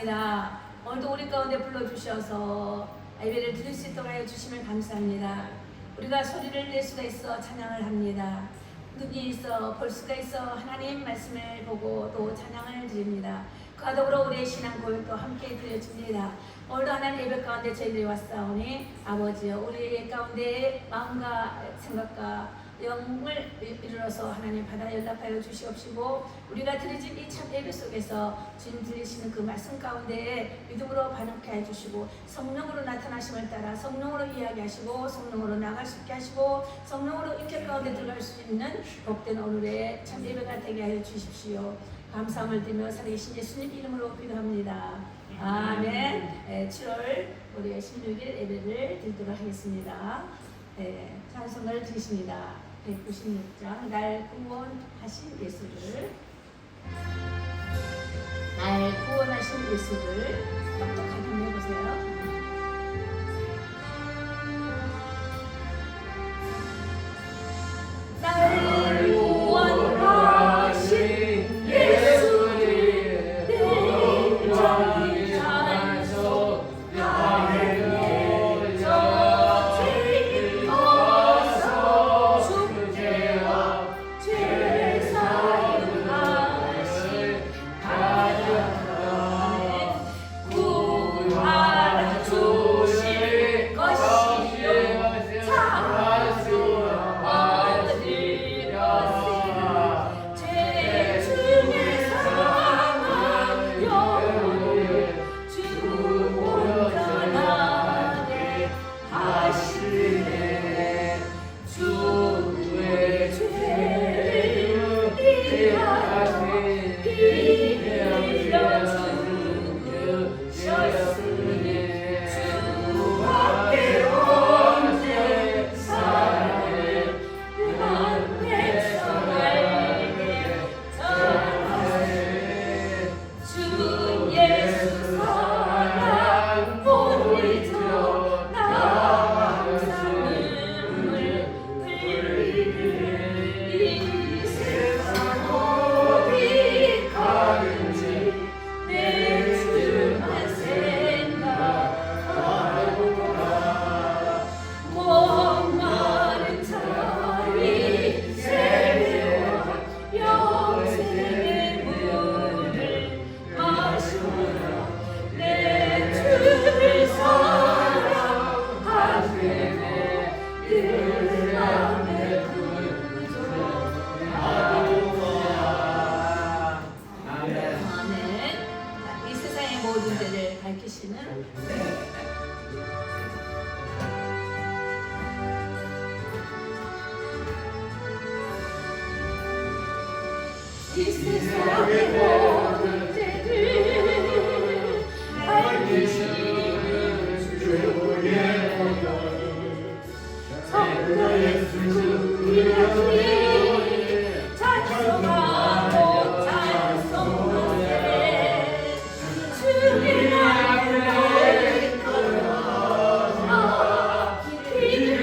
오늘도 우리 가운데 불러주셔서 예배를 드릴 수 있도록 하여 주시면 감사합니다. 우리가 소리를 낼 수가 있어 찬양을 합니다. 눈이 있어 볼 수가 있어 하나님 말씀을 보고 또 찬양을 드립니다. 그와 더불어 우리의 신앙 고백도 함께 드려집니다. 오늘도 하나님 예배 가운데 저희들이 왔사오니 아버지여 우리 가운데 마음과 생각과 영을 이루어서 하나님 받아 연락하여 주시옵시고 우리가 드리진 이 참 예배 속에서 주님 들리시는 그 말씀 가운데 믿음으로 반응케 해주시고 성령으로 나타나심을 따라 성령으로 이야기하시고 성령으로 나갈 수 있게 하시고 성령으로 인격 가운데 들어갈 수 있는 복된 오늘의 참 예배가 되게 하여 주십시오. 감사함을 드리며 살아계신 예수님 이름으로 기도합니다. 아멘. 7월 우리 16일 예배를 드리도록 하겠습니다. 찬송을 드리십니다. 196장 날 구원하신 예수를 날 구원하신 예수를 똑똑하게 한번 해보세요. 날 구원하신 예수를 냉정히 찬송 이 세상의 모든 죄를 밝히시는 주의 오늘 성도 예수 이름이 찬송하고 찬송하세 주님 앞에 걸어가 길을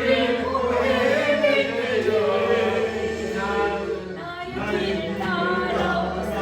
고백해 나의 길 따라오사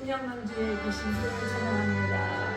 천년만주의 계신 주를 찬양합니다.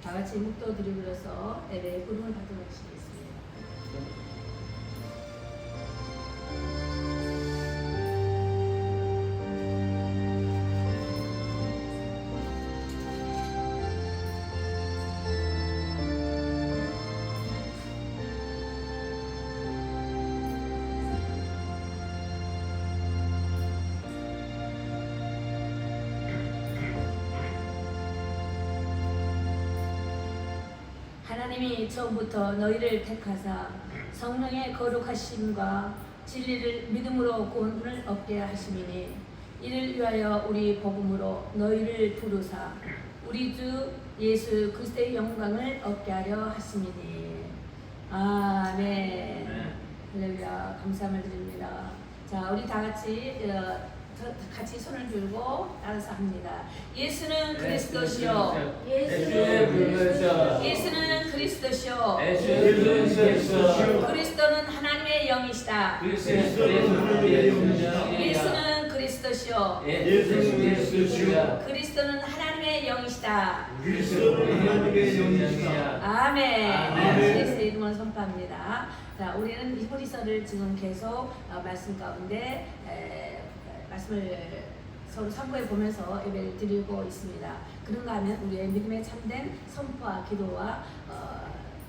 다 같이 묵도 드리면서 예배의 부름을 받도록 하시겠습니다. 하나님이 처음부터 너희를 택하사 성령의 거룩하심과 진리를 믿음으로 구원을 얻게 하심이니 이를 위하여 우리 복음으로 너희를 부르사 우리 주 예수 그리스도의 영광을 얻게 하려 하심이니. 아멘. 할렐루야. 감사함을 드립니다. 자, 우리 다 같이 손을 들고 따라서 합니다. 예수는 그리스도시요. 예수는 그리스도시요. 그리스도는 하나님의 영이시다. 예수는 그리스도시요. 그리스도는 하나님의 영이시다. 아멘. 예수의 이름으로 선포합니다. 자, 우리는 히브리서를 지금 계속 말씀 가운데 말씀을 서로 참고해 보면서 예배를 드리고 있습니다. 그런가 하면 우리의 믿음에 참된 선포와 기도와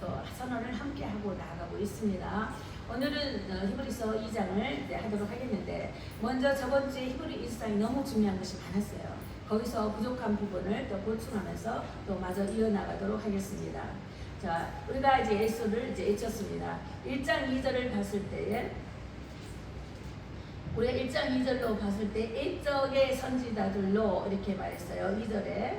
또 선언을 함께 하고 나아가고 있습니다. 오늘은 히브리서 2장을 하도록 하겠는데, 먼저 저번 주에 히브리 1장이 너무 중요한 것이 많았어요. 거기서 부족한 부분을 또 보충하면서 또 마저 이어나가도록 하겠습니다. 자, 우리가 이제 예수를 외쳤습니다. 1장 2절을 봤을 때에 우리가 1장 2절로 봤을 때 옛적의 선지자들로 이렇게 말했어요. 2절에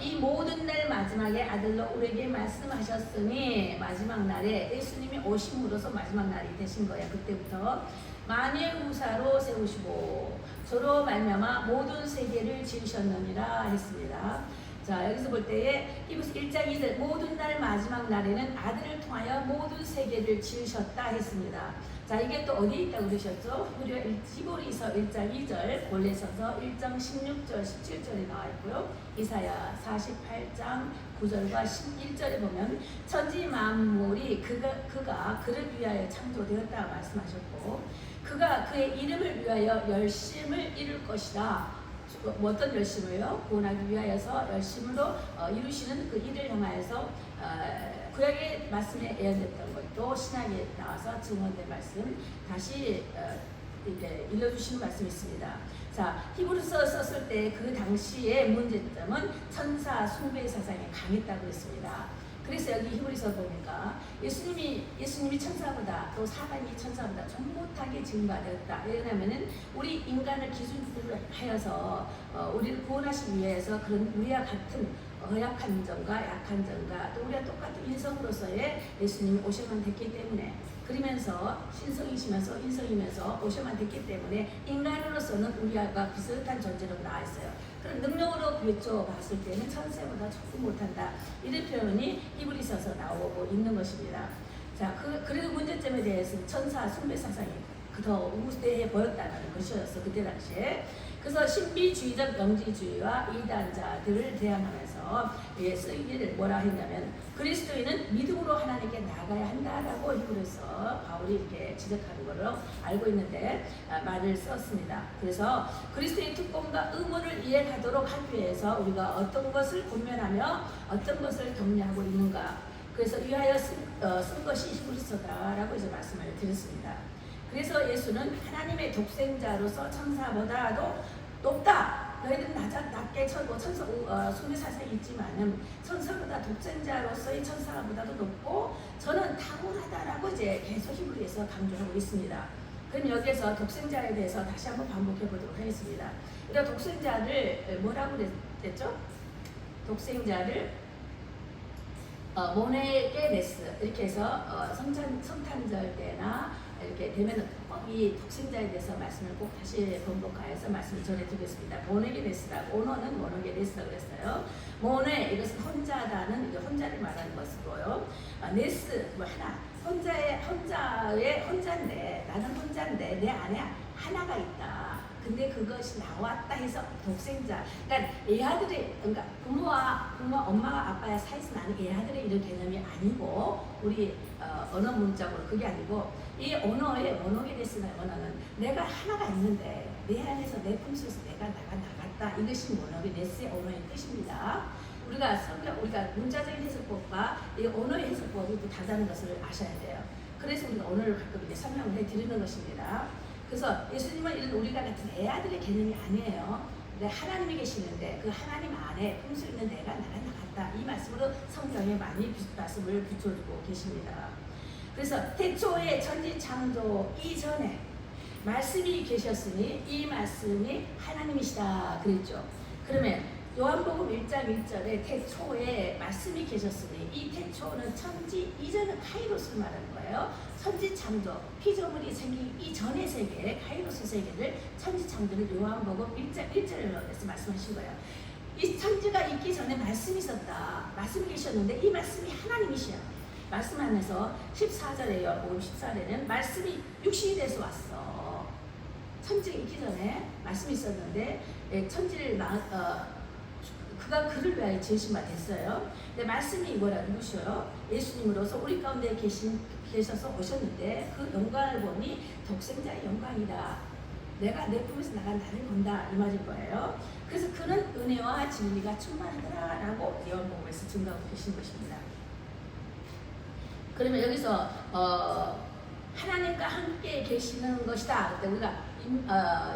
이 모든 날 마지막에 아들로 우리에게 말씀하셨으니 마지막 날에 예수님이 오심으로써 마지막 날이 되신 거예요. 그때부터 만유무사로 세우시고 저로 말미암아 모든 세계를 지으셨느니라 했습니다. 자, 여기서 볼 때에 히브리서 1장 2절 모든 날 마지막 날에는 아들을 통하여 모든 세계를 지으셨다 했습니다. 자, 이게 또 어디에 있다고 그러셨죠? 히브리서 1장 2절, 골레서서 1장 16절, 17절에 나와 있고요. 이사야 48장 9절과 11절에 보면 천지 만물이 그가 그를 위하여 창조되었다 말씀하셨고, 그가 그의 이름을 위하여 열심을 이룰 것이다. 어떤 열심을요? 구원하기 위하여서 열심으로 이루시는 그 일을 향하여서 구약의 말씀에 예언됐던 것도 신약에 나와서 증언된 말씀 다시 이렇게 일러주시는 말씀이 있습니다. 자, 히브리서 썼을 때 그 당시의 문제점은 천사 숭배 사상이 강했다고 했습니다. 그래서 여기 히브리서 보니까 예수님이 천사보다 또 사단이 천사보다 좀 못하게 증가되었다. 왜냐하면은 우리 인간을 기준으로 하여서 우리를 구원하시기 위해서 그런 우리와 같은 허약한 점과 약한 점과 또 우리가 똑같은 인성으로서의 예수님이 오셔만 됐기 때문에, 그러면서 신성이시면서 인성이면서 오셔만 됐기 때문에 인간으로서는 우리와 비슷한 존재로 나와 있어요. 그런 능력으로 비춰봤을 때는 천사보다 조금 못한다. 이런 표현이 히브리서서 나오고 있는 것입니다. 자, 그래도 문제점에 대해서는 천사 숭배 사상이 더 우세해 보였다는 것이었어, 그때 당시에. 그래서 신비주의적 영지주의와 이단자들을 대항하면서 쓰기를 뭐라 했냐면, 그리스도인은 믿음으로 하나님께 나아가야 한다라고 히브리서 바울이 이렇게 지적하는 걸로 알고 있는데 말을 썼습니다. 그래서 그리스도의 특권과 의무를 이해하도록 하기 위해서 우리가 어떤 것을 권면하며 어떤 것을 격려하고 있는가, 그래서 위하여 쓴 것이 히브리서다라고 이제 말씀을 드렸습니다. 그래서 예수는 하나님의 독생자로서 천사보다도 높다. 너희들은 낮게 천사 숭배 사상이 있지만은 천사보다 독생자로서의 천사보다도 높고 저는 탁월하다라고 이제 계속 히브리에서 강조하고 있습니다. 그럼 여기에서 독생자에 대해서 다시 한번 반복해 보도록 하겠습니다. 그러니까 독생자를 뭐라고 그랬죠? 독생자를 모네게네스 이렇게 해서 성탄절 때나 이렇게 되면 꼭 이 독생자에 대해서 말씀을 꼭 다시 번복하여서 말씀을 전해드리겠습니다. 모네게네스라고, 오너는 모노게네스라고 그랬어요. 모네, 이것은 혼자다는, 혼자를 말하는 것이고요. 네스, 하나, 혼자인데, 나는 혼자인데 내 안에 하나가 있다. 근데 그것이 나왔다 해서 독생자. 그러니까 그러니까 부모와 엄마와 아빠의 사이에서 나는 애아들의 이런 개념이 아니고, 우리 언어 문자로 그게 아니고, 이 언어의 모노게네스의 언어는 내가 하나가 있는데 내 안에서 내 품속에서 내가 나갔다. 이것이 모노게네스의 언어의 뜻입니다. 우리가 문자적인 해석법과 이 언어의 해석법이 또 다르다는 것을 아셔야 돼요. 그래서 우리가 언어를 가끔 이제 설명을 해드리는 것입니다. 그래서 예수님은 이런 우리가 같은 애아들의 개념이 아니에요. 하나님이 계시는데 그 하나님 안에 품수 있는 내가 나갔다. 이 말씀으로 성경에 많이 말씀을 붙여주고 계십니다. 그래서 태초에 천지 창조 이전에 말씀이 계셨으니 이 말씀이 하나님이시다 그랬죠. 그러면 요한복음 1장 1절에 태초에 말씀이 계셨으니, 이 태초는 천지 이전의 카이로스를 말하는 거예요. 천지 창조, 피조물이 생기기 이전의 세계, 카이로스 세계를 천지 창조를 요한복음 1장 1절에서 말씀하신 거예요. 이 천지가 있기 전에 말씀이 있었다. 말씀이 계셨는데 이 말씀이 하나님이시야. 말씀하면서 14절에요. 복음 14절에는 말씀이 육신이 돼서 왔어. 천지가 있기 전에 말씀이 있었는데 천지를 그가 그를 위하여 지으신 바 됐어요. 근데 말씀이 누구시요? 예수님으로서 우리 가운데 계셔서 오셨는데 그 영광을 보니 독생자의 영광이다. 내가 내 품에서 나간 나를 본다. 이 말인 거예요. 그래서 그는 은혜와 진리가 충만하더라라고 요한복음에서 증거하고 계신 것입니다. 그러면 여기서 하나님과 함께 계시는 것이다. 그때 우리가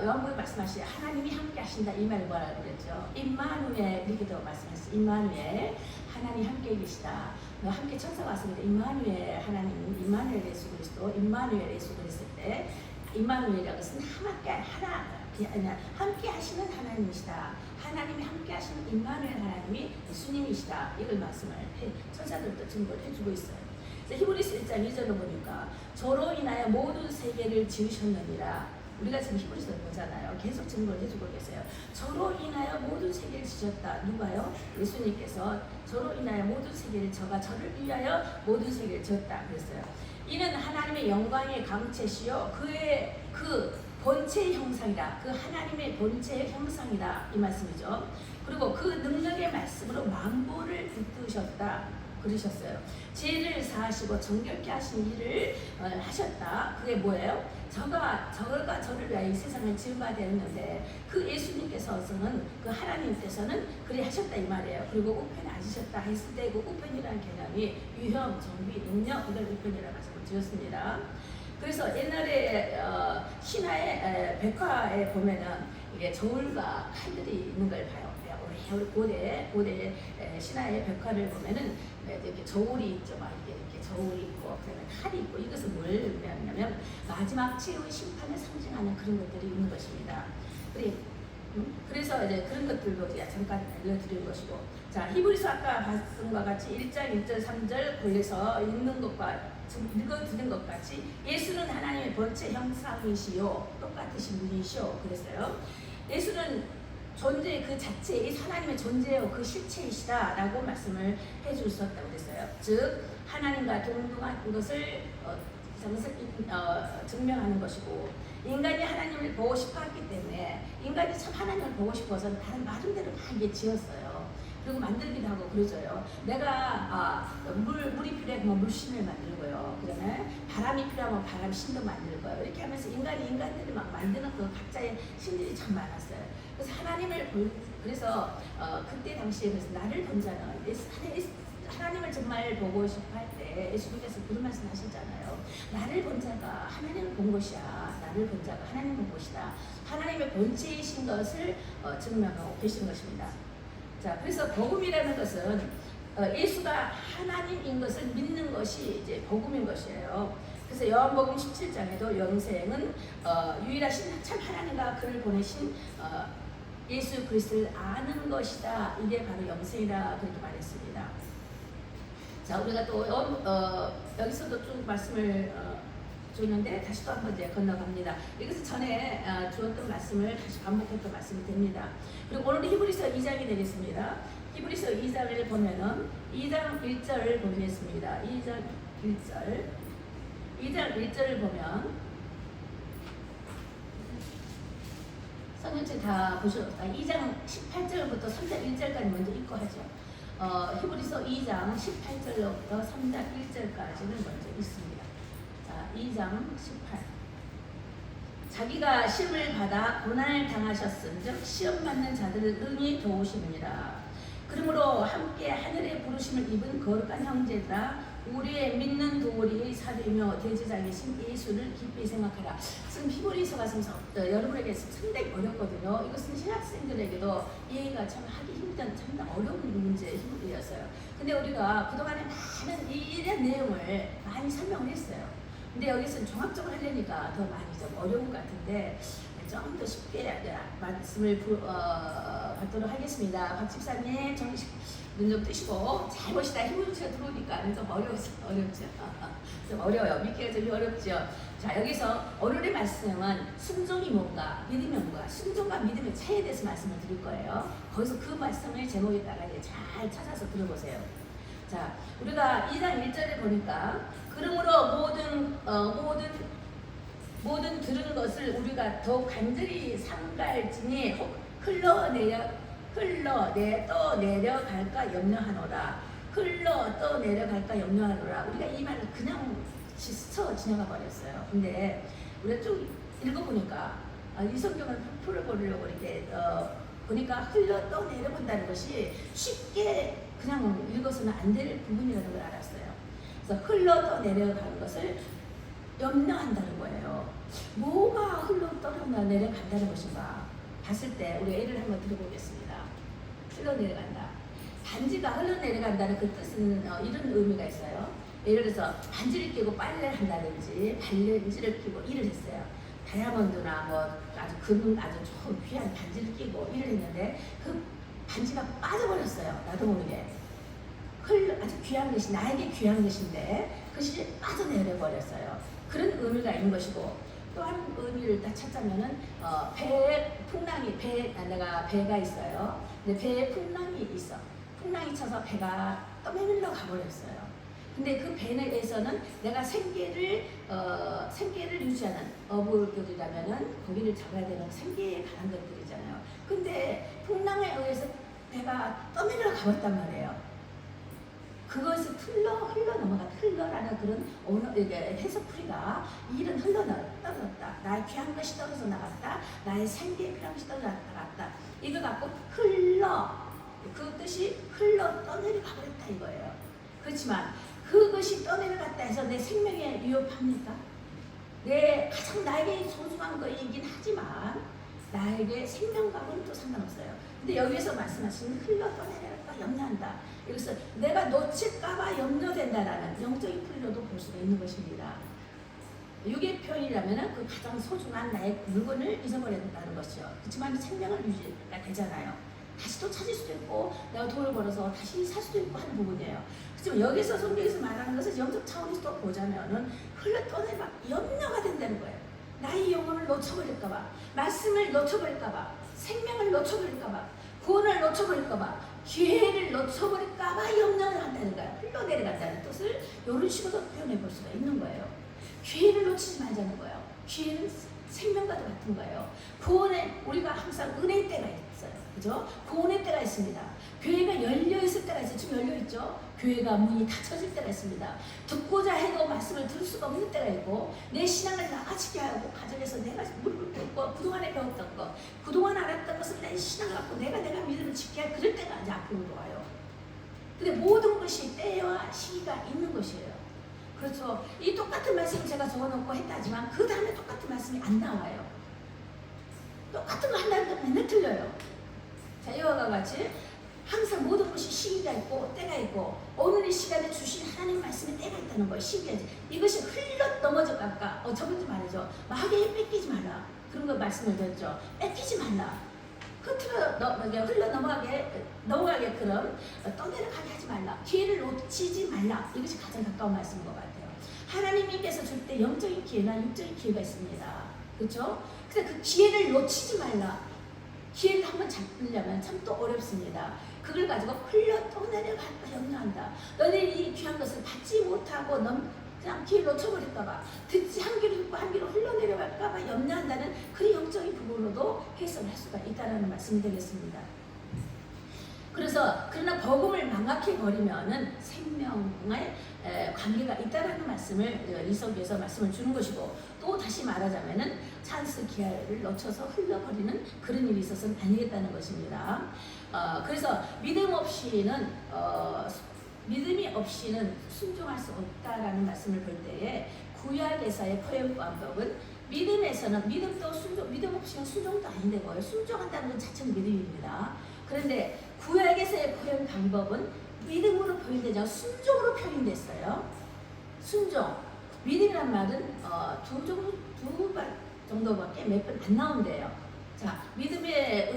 요한복음에 말씀하시죠. 하나님이 함께 하신다. 이 말을 뭐라고 그랬죠? 임마누엘 이렇게도 말씀하셨어요. 임마누엘, 하나님 함께 계시다. 함께 천사가 왔습니다. 임마누엘, 하나님, 임마누엘 예수 그리스도, 임마누엘 예수 그리스도 때 임마누엘이라고 해서 함께 하시는 하나님이시다. 하나님이 함께 하시는 임마누엘 하나님이 예수님이시다. 이걸 말씀을 천사들도 증거를 해주고 있어요. 히브리서 1장 2절로 보니까 저로 인하여 모든 세계를 지으셨느니라. 우리가 지금 히브리서를 보잖아요. 계속 증거를 해주고 계세요. 저로 인하여 모든 세계를 지셨다. 누가요? 예수님께서 저로 인하여 모든 세계를 저가 저를 위하여 모든 세계를 지었다 그랬어요. 이는 하나님의 영광의 강체시요 그의 그 본체의 형상이다. 그 하나님의 본체의 형상이다 이 말씀이죠. 그리고 그 능력의 말씀으로 만물을 붙드셨다 그러셨어요. 죄를 사하시고 정결케 하신 일을 하셨다. 그게 뭐예요? 저가 저를 위하여 이 세상을 지은 바 되었는데 그 예수님께서는 그 하나님께서는 그리 하셨다 이 말이에요. 그리고 우편에 앉으셨다 했을 때 그 우편이라는 개념이 유형, 정비, 능력 이걸 우편이라고 말씀을 드렸습니다. 그래서 옛날에 신화의 백화에 보면은 이게 저울과 칼들이 있는 걸 봐요. 우리 고대 신화의 백화를 보면은 이렇게 저울이 있죠. 막 이렇게 저울이 있고 그다음에 칼이 있고 이것은 뭘 의미하냐면 마지막 최후의 심판을 상징하는 그런 것들이 있는 것입니다. 그래서 이제 그런 것들도 잠깐 알려드릴 것이고, 자 히브리서 아까 봤던 것과 같이 1장 1절 3절 골에서 읽는 것과 읽어드린 것 같이 예수는 하나님의 본체 형상이시요 똑같으신 분이시요 그랬어요. 예수는 존재 그 자체, 하나님의 존재요 그 실체이시다라고 말씀을 해주셨다고 그랬어요. 즉 하나님과 동등한 것을 증명하는 것이고, 인간이 하나님을 보고 싶었기 때문에 인간이 참 하나님을 보고 싶어서 다른 마음대로 막 이게 지었어요. 그리고 만들기도 하고 그러죠요. 내가 물이 필요하면 물신을 만들고요. 그다음에 바람이 필요하면 바람신도 만들고요. 이렇게 하면서 인간들이 막 만드는 그 각자의 신들이 참 많았어요. 그래서 그래서 그때 당시에 그래서 나를 본 자는 하나님을 정말 보고 싶어 할 때 예수님께서 그런 말씀 하셨잖아요. 나를 본 자가 하나님을 본 것이야. 나를 본 자가 하나님을 본 것이다. 하나님의 본체이신 것을 증명하고 계신 것입니다. 자, 그래서 복음이라는 것은 예수가 하나님인 것을 믿는 것이 이제 복음인 것이에요. 그래서 요한복음 17장에도 영생은 유일하신 참 하나님과 그를 보내신 예수 그리스도를 아는 것이다. 이게 바로 영생이라 그렇게 말했습니다. 자, 우리가 또 여기서도 쭉 말씀을 줬는데 다시 또 한번 이제 건너갑니다. 이것은 전에 주었던 말씀을 다시 반복했던 말씀이 됩니다. 그리고 오늘 히브리서 2장이 되겠습니다. 히브리서 2장을 보면은 2장 1절을 보겠습니다. 2장 1절을 보면 성경책 다 보셨다. 2장 18절부터 3장 1절까지 먼저 읽고 하죠. 히브리서 2장 18절부터 3장 1절까지는 먼저 읽습니다. 자, 2장 18. 자기가 시험을 받아 고난을 당하셨은즉 시험 받는 자들을 능히 도우시느니라. 그러므로 함께 하늘의 부르심을 입은 거룩한 형제들아, 우리의 믿는 도리의 사도이며 대제장이신 예수를 깊이 생각하라. 지금 히브리서가 여러분에게 상당히 어렵거든요. 이것은 신학생들에게도 이해가 참 하기 힘든 참 어려운 문제였어요. 근데 우리가 그동안에 많은 이런 내용을 많이 설명을 했어요. 근데 여기서는 종합적으로 하려니까 더 많이 좀 어려운 것 같은데 좀 더 쉽게 말씀을 받도록 하겠습니다. 박 집사님 정식 눈 좀 뜨시고 잘 보시다. 히브리서가 들어오니까 좀 어렵죠. 좀 어려워요. 믿기가 좀 어렵죠. 자, 여기서 오늘의 말씀은 순종이 뭔가, 믿음이 뭔가, 순종과 믿음의 차이에 대해서 말씀을 드릴 거예요. 거기서 그 말씀을 제목에다가 잘 찾아서 들어보세요. 자, 우리가 2장 1절에 보니까 그러므로 모든 들은 것을 우리가 더욱 간절히 삼갈지니 떠내려갈까 염려하노라. 떠내려갈까 염려하노라. 우리가 이 말을 그냥 스쳐 지나가 버렸어요. 근데 우리가 쭉 읽어보니까 이 성경을 풀어보려고 이렇게 보니까 떠내려본다는 것이 쉽게 그냥 읽어서는 안 될 부분이라는 걸 알았어요. 그래서 떠내려가는 것을 염려한다는 거예요. 뭐가 내려간다는 것인가? 봤을 때 우리 예를 한번 들어보겠습니다. 흘러내려간다. 반지가 흘러내려간다는 그 뜻은 이런 의미가 있어요. 예를 들어서 반지를 끼고 빨래를 한다든지 반지를 끼고 일을 했어요. 다이아몬드나 뭐 아주 좋은 귀한 반지를 끼고 일을 했는데 그 반지가 빠져버렸어요. 나도 모르게. 아주 귀한 것이 나에게 귀한 것인데 그것이 빠져내려 버렸어요. 그런 의미가 있는 것이고, 또 한 의미를 딱 찾자면은 배에 풍랑이 내가 배가 있어요. 근데 배에 풍랑이 있어. 풍랑이 쳐서 배가 떠밀려 가버렸어요. 근데 그 배에서는 내가 생계를 유지하는 어부들이라면은 고기를 잡아야 되는 생계에 관한 것들이잖아요. 근데 풍랑에 의해서 배가 떠밀려 가봤단 말이에요. 그것을 흘러라는 그런 해석풀이가 일은 떨어졌다. 나의 귀한 것이 떨어져 나갔다. 나의 생계에 필요한 것이 떨어져 나갔다. 이거 갖고 그 뜻이 떠내려 가버렸다 이거예요. 그렇지만 그것이 떠내려갔다 해서 내 생명에 위협합니까? 가장 나에게 소중한 거이긴 하지만 나에게 생명과는 또 상관없어요. 근데 여기서 말씀하시는 떠내려갈까 염려한다. 여기서 내가 놓칠까봐 염려된다라는 영적인 풀이로도 볼 수가 있는 것입니다. 육의 표현이라면 그 가장 소중한 나의 물건을 잊어버린다는 것이요. 그렇지만 생명을 유지가 되잖아요. 다시 또 찾을 수도 있고 내가 돈을 벌어서 다시 살 수도 있고 하는 부분이에요. 그렇지만 여기서 성경에서 말하는 것은 영적 차원에서 또 보자면은 떠내려 염려가 된다는 거예요. 나의 영혼을 놓쳐버릴까봐, 말씀을 놓쳐버릴까봐, 생명을 놓쳐버릴까봐, 구원을 놓쳐버릴까봐, 기회를 놓쳐버릴까봐 염려를 한다는 거예요. 흘러내려간다는 뜻을 이런 식으로 표현해 볼 수가 있는 거예요. 기회를 놓치지 말자는 거예요. 기회는 생명과도 같은 거예요. 구원에 우리가 항상 은혜의 때가 있어요. 그죠? 구원의 때가 있습니다. 교회가 열려있을 때가 있어요. 지금 열려있죠? 교회가 문이 닫혀질 때가 있습니다. 듣고자 해도 말씀을 들을 수가 없는 때가 있고 내 신앙을 나아지게 하고 가정에서 내가 무릎을 꿇고 그동안에 배웠던 것 그동안 알았던 것을 내 신앙을 갖고 내가 믿음을 지켜야 할 그럴 때가 이제 앞으로 와요. 근데 모든 것이 때와 시기가 있는 것이에요. 그렇죠. 이 똑같은 말씀 제가 적어놓고 했다지만 그 다음에 똑같은 말씀이 안 나와요. 똑같은 거 한다는 건 맨날 틀려요. 자, 이와 같이 항상 모든 것이 시기가 있고 때가 있고 오늘 이 시간에 주신 하나님 말씀에 때가 있다는 거예요. 시기까지. 이것이 넘어져 갈까? 저번주 말이죠. 마귀에 뺏기지 말라. 그런 거 말씀을 드렸죠. 뺏기지 말라. 흘러 넘어가게 그럼 떠내려가게 하지 말라. 기회를 놓치지 말라. 이것이 가장 가까운 말씀인 것 같아요. 하나님께서 줄 때 영적인 기회나 육적인 기회가 있습니다. 그렇죠? 근데 그 기회를 놓치지 말라. 기회를 한번 잡으려면 참 또 어렵습니다. 그걸 가지고 떠내려갈까 염려한다. 너네 이 귀한 것을 받지 못하고 그냥 기회를 놓쳐버릴까봐 듣지 한 귀로 듣고 한 귀로 흘러내려갈까봐 염려한다는 그런 영적인 부분으로도 해석을 할 수가 있다는 말씀이 되겠습니다. 그러나 복음을 망각해 버리면은 생명의 관계가 있다라는 말씀을 이석에서 말씀을 주는 것이고 또 다시 말하자면은 찬스 기회를 놓쳐서 흘러버리는 그런 일이 있어서는 아니겠다는 것입니다. 그래서 믿음이 없이는 순종할 수 없다라는 말씀을 볼 때에 구약에서의 포용 방법은 믿음 없이는 순종도 아닌데 뭐예요? 순종한다는 것 자체는 믿음입니다. 그런데 구약에서의 표현 방법은 믿음으로 표현되지 않고 순종으로 표현됐어요. 순종. 믿음이란 말은 두 번 정도밖에 몇 번 안 나온대요. 자, 믿음의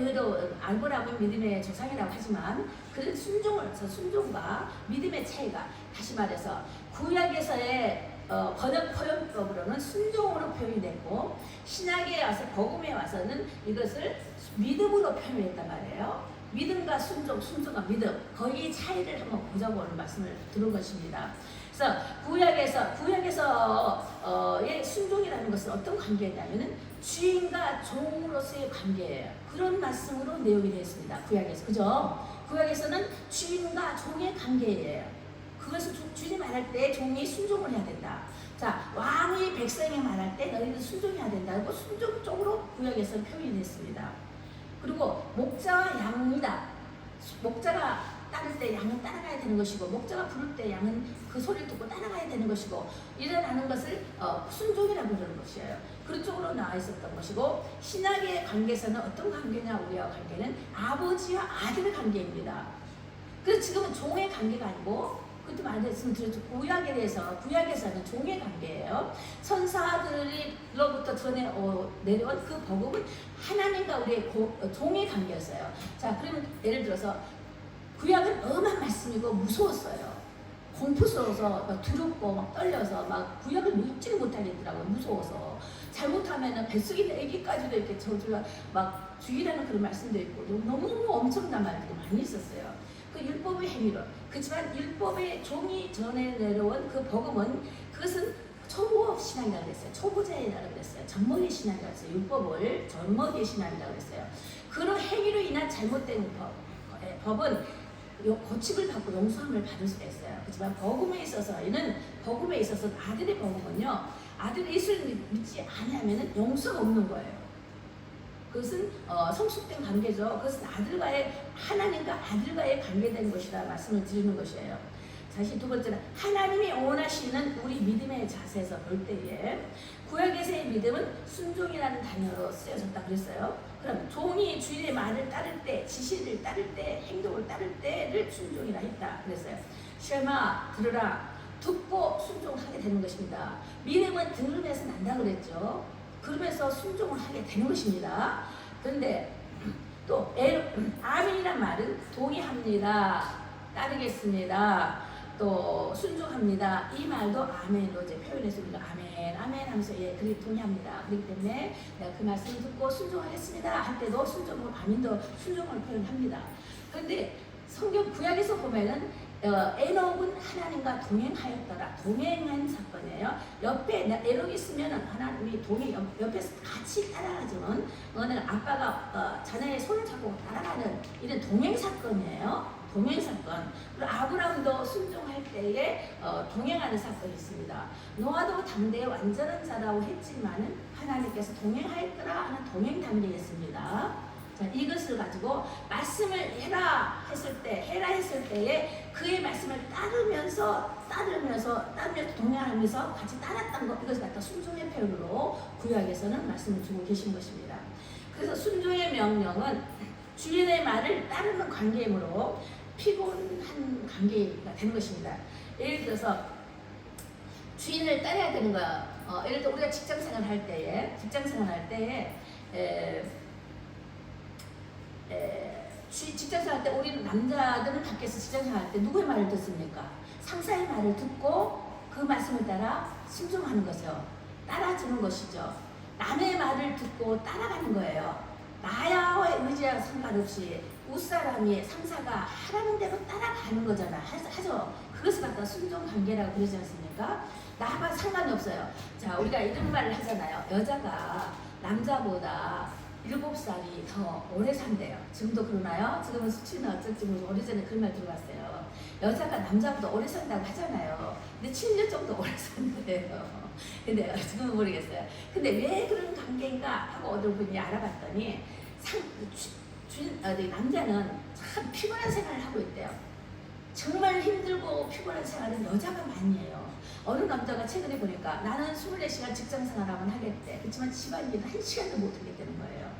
알고라고 믿음의 조상이라고 하지만 그 순종과 믿음의 차이가 다시 말해서 구약에서의 번역 표현법으로는 순종으로 표현이 됐고 신약에 와서 복음에 와서는 이것을 믿음으로 표현했단 말이에요. 믿음과 순종과 믿음 거의 차이를 한번 보자고 하는 말씀을 들은 것입니다. 그래서 구약에서의 순종이라는 것은 어떤 관계냐면은 주인과 종으로서의 관계예요. 그런 말씀으로 내용이 되어 있습니다. 구약에서 그죠? 구약에서는 주인과 종의 관계예요. 그것을 주인이 말할 때 종이 순종을 해야 된다. 자, 왕이 백성이 말할 때 너희들 순종해야 된다고 순종 쪽으로 구약에서는 표현이 됐습니다. 그리고 목자와 양이다. 목자가 따를 때 양은 따라가야 되는 것이고 목자가 부를 때 양은 그 소리를 듣고 따라가야 되는 것이고 일어나는 것을 순종이라고 부르는 것이에요. 그런 쪽으로 나와 있었던 것이고 신학의 관계에서는 어떤 관계냐 우리와 관계는 아버지와 아들의 관계입니다. 그래서 지금은 종의 관계가 아니고 그때 말씀드렸죠. 구약에서는 종의 관계예요. 선사들로부터 내려온 그 복음은 하나님과 우리의 종의 관계였어요. 자, 그러면 예를 들어서 구약은 엄한 말씀이고 무서웠어요. 공포스러워서 막 두렵고 막 떨려서 막 구역을 믿지를 못하겠더라고요. 무서워서. 잘못하면은 뱃속에 있는 애기까지도 이렇게 저주가 막 죽이라는 그런 말씀도 있고 너무너무 엄청난 말들이 많이 있었어요. 그 율법의 행위로. 그렇지만 율법의 종이 전해 내려온 그 복음은 그것은 초보 신앙이라고 그랬어요. 초보자이라고 그랬어요. 젖먹이 신앙이라고 했어요. 율법을 젖먹이 신앙이라고 그랬어요. 그런 행위로 인한 잘못된 법은 고침을 받고 용서함을 받을 수가 있어요. 그렇지만 복음에 있어서는 아들의 복음은요, 아들이 예수를 믿지 않으면 용서가 없는 거예요. 그것은 성숙된 관계죠. 그것은 하나님과 아들과의 관계된 것이라 말씀을 드리는 것이에요. 다시 두 번째는 하나님이 원하시는 우리 믿음의 자세에서 볼 때에 구약에서의 믿음은 순종이라는 단어로 쓰여졌다 그랬어요. 그럼 종이 주인의 말을 따를 때, 지시를 따를 때, 행동을 따를 때를 순종이라 했다 그랬어요. 쉐마 들으라, 듣고 순종하게 되는 것입니다. 믿음은 들으면서 난다 그랬죠. 그러면서 순종을 하게 되는 것입니다. 그런데 또 아멘이란 말은 동의합니다, 따르겠습니다, 또 순종합니다. 이 말도 아멘으로 이제 표현했습니다. 아멘, 아멘 하면서 그리 동의합니다. 그렇기 때문에 내가 그 말씀을 듣고 순종하겠습니다 할 때도 순종을 아멘도 순종을 표현합니다. 그런데 성경 구약에서 보면은 에녹은 하나님과 동행하였더라. 동행한 사건이에요. 옆에 에녹이 있으면 하나님이 옆에서 같이 따라가지만 아빠가 자네의 손을 잡고 따라가는 이런 동행 사건이에요. 동행 사건. 그리고 아브라함도 순종할 때에 동행하는 사건이 있습니다. 노아도 당대의 완전한 자라고 했지만은 하나님께서 동행하였더라 하는 동행 단계였습니다. 자, 이것을 가지고 말씀을 해라 했을 때에 그의 말씀을 따르면서 동행하면서 같이 따랐던 것, 이것을 갖다 순종의 표현으로 구약에서는 말씀을 주고 계신 것입니다. 그래서 순종의 명령은 주인의 말을 따르는 관계이므로 피곤한 관계가 되는 것입니다. 예를 들어서 주인을 따라야 되는 거야. 예를 들어 우리가 직장생활 할 때에 직장생활 할 때 우리 남자들은 밖에서 직장생활 할 때 누구의 말을 듣습니까? 상사의 말을 듣고 그 말씀을 따라 순종하는 것이요. 따라주는 것이죠. 남의 말을 듣고 따라가는 거예요. 나야의 의지와 상관없이 윗사람이 상사가 하라는 대로 따라가는 거잖아. 하죠. 그것을 갖다 순종 관계라고 그러지 않습니까? 나와 상관이 없어요. 자, 우리가 이런 말을 하잖아요. 여자가 남자보다 7살이 더 오래 산대요. 지금도 그러나요? 지금은 수치는 어쩔지 모르고 오래전에 그런 말 들어봤어요. 여자가 남자보다 오래 산다고 하잖아요. 근데 7년 정도 오래 산대요. 근데 지금은 모르겠어요. 근데 왜 그런 관계인가 하고 어떤 분이 알아봤더니 남자는 참 피곤한 생활을 하고 있대요. 정말 힘들고 피곤한 생활은 여자가 많이 해요. 어느 남자가 최근에 보니까 나는 24시간 직장생활하면 하겠대. 그렇지만 집안일은 1시간도 못 하겠다는 거예요.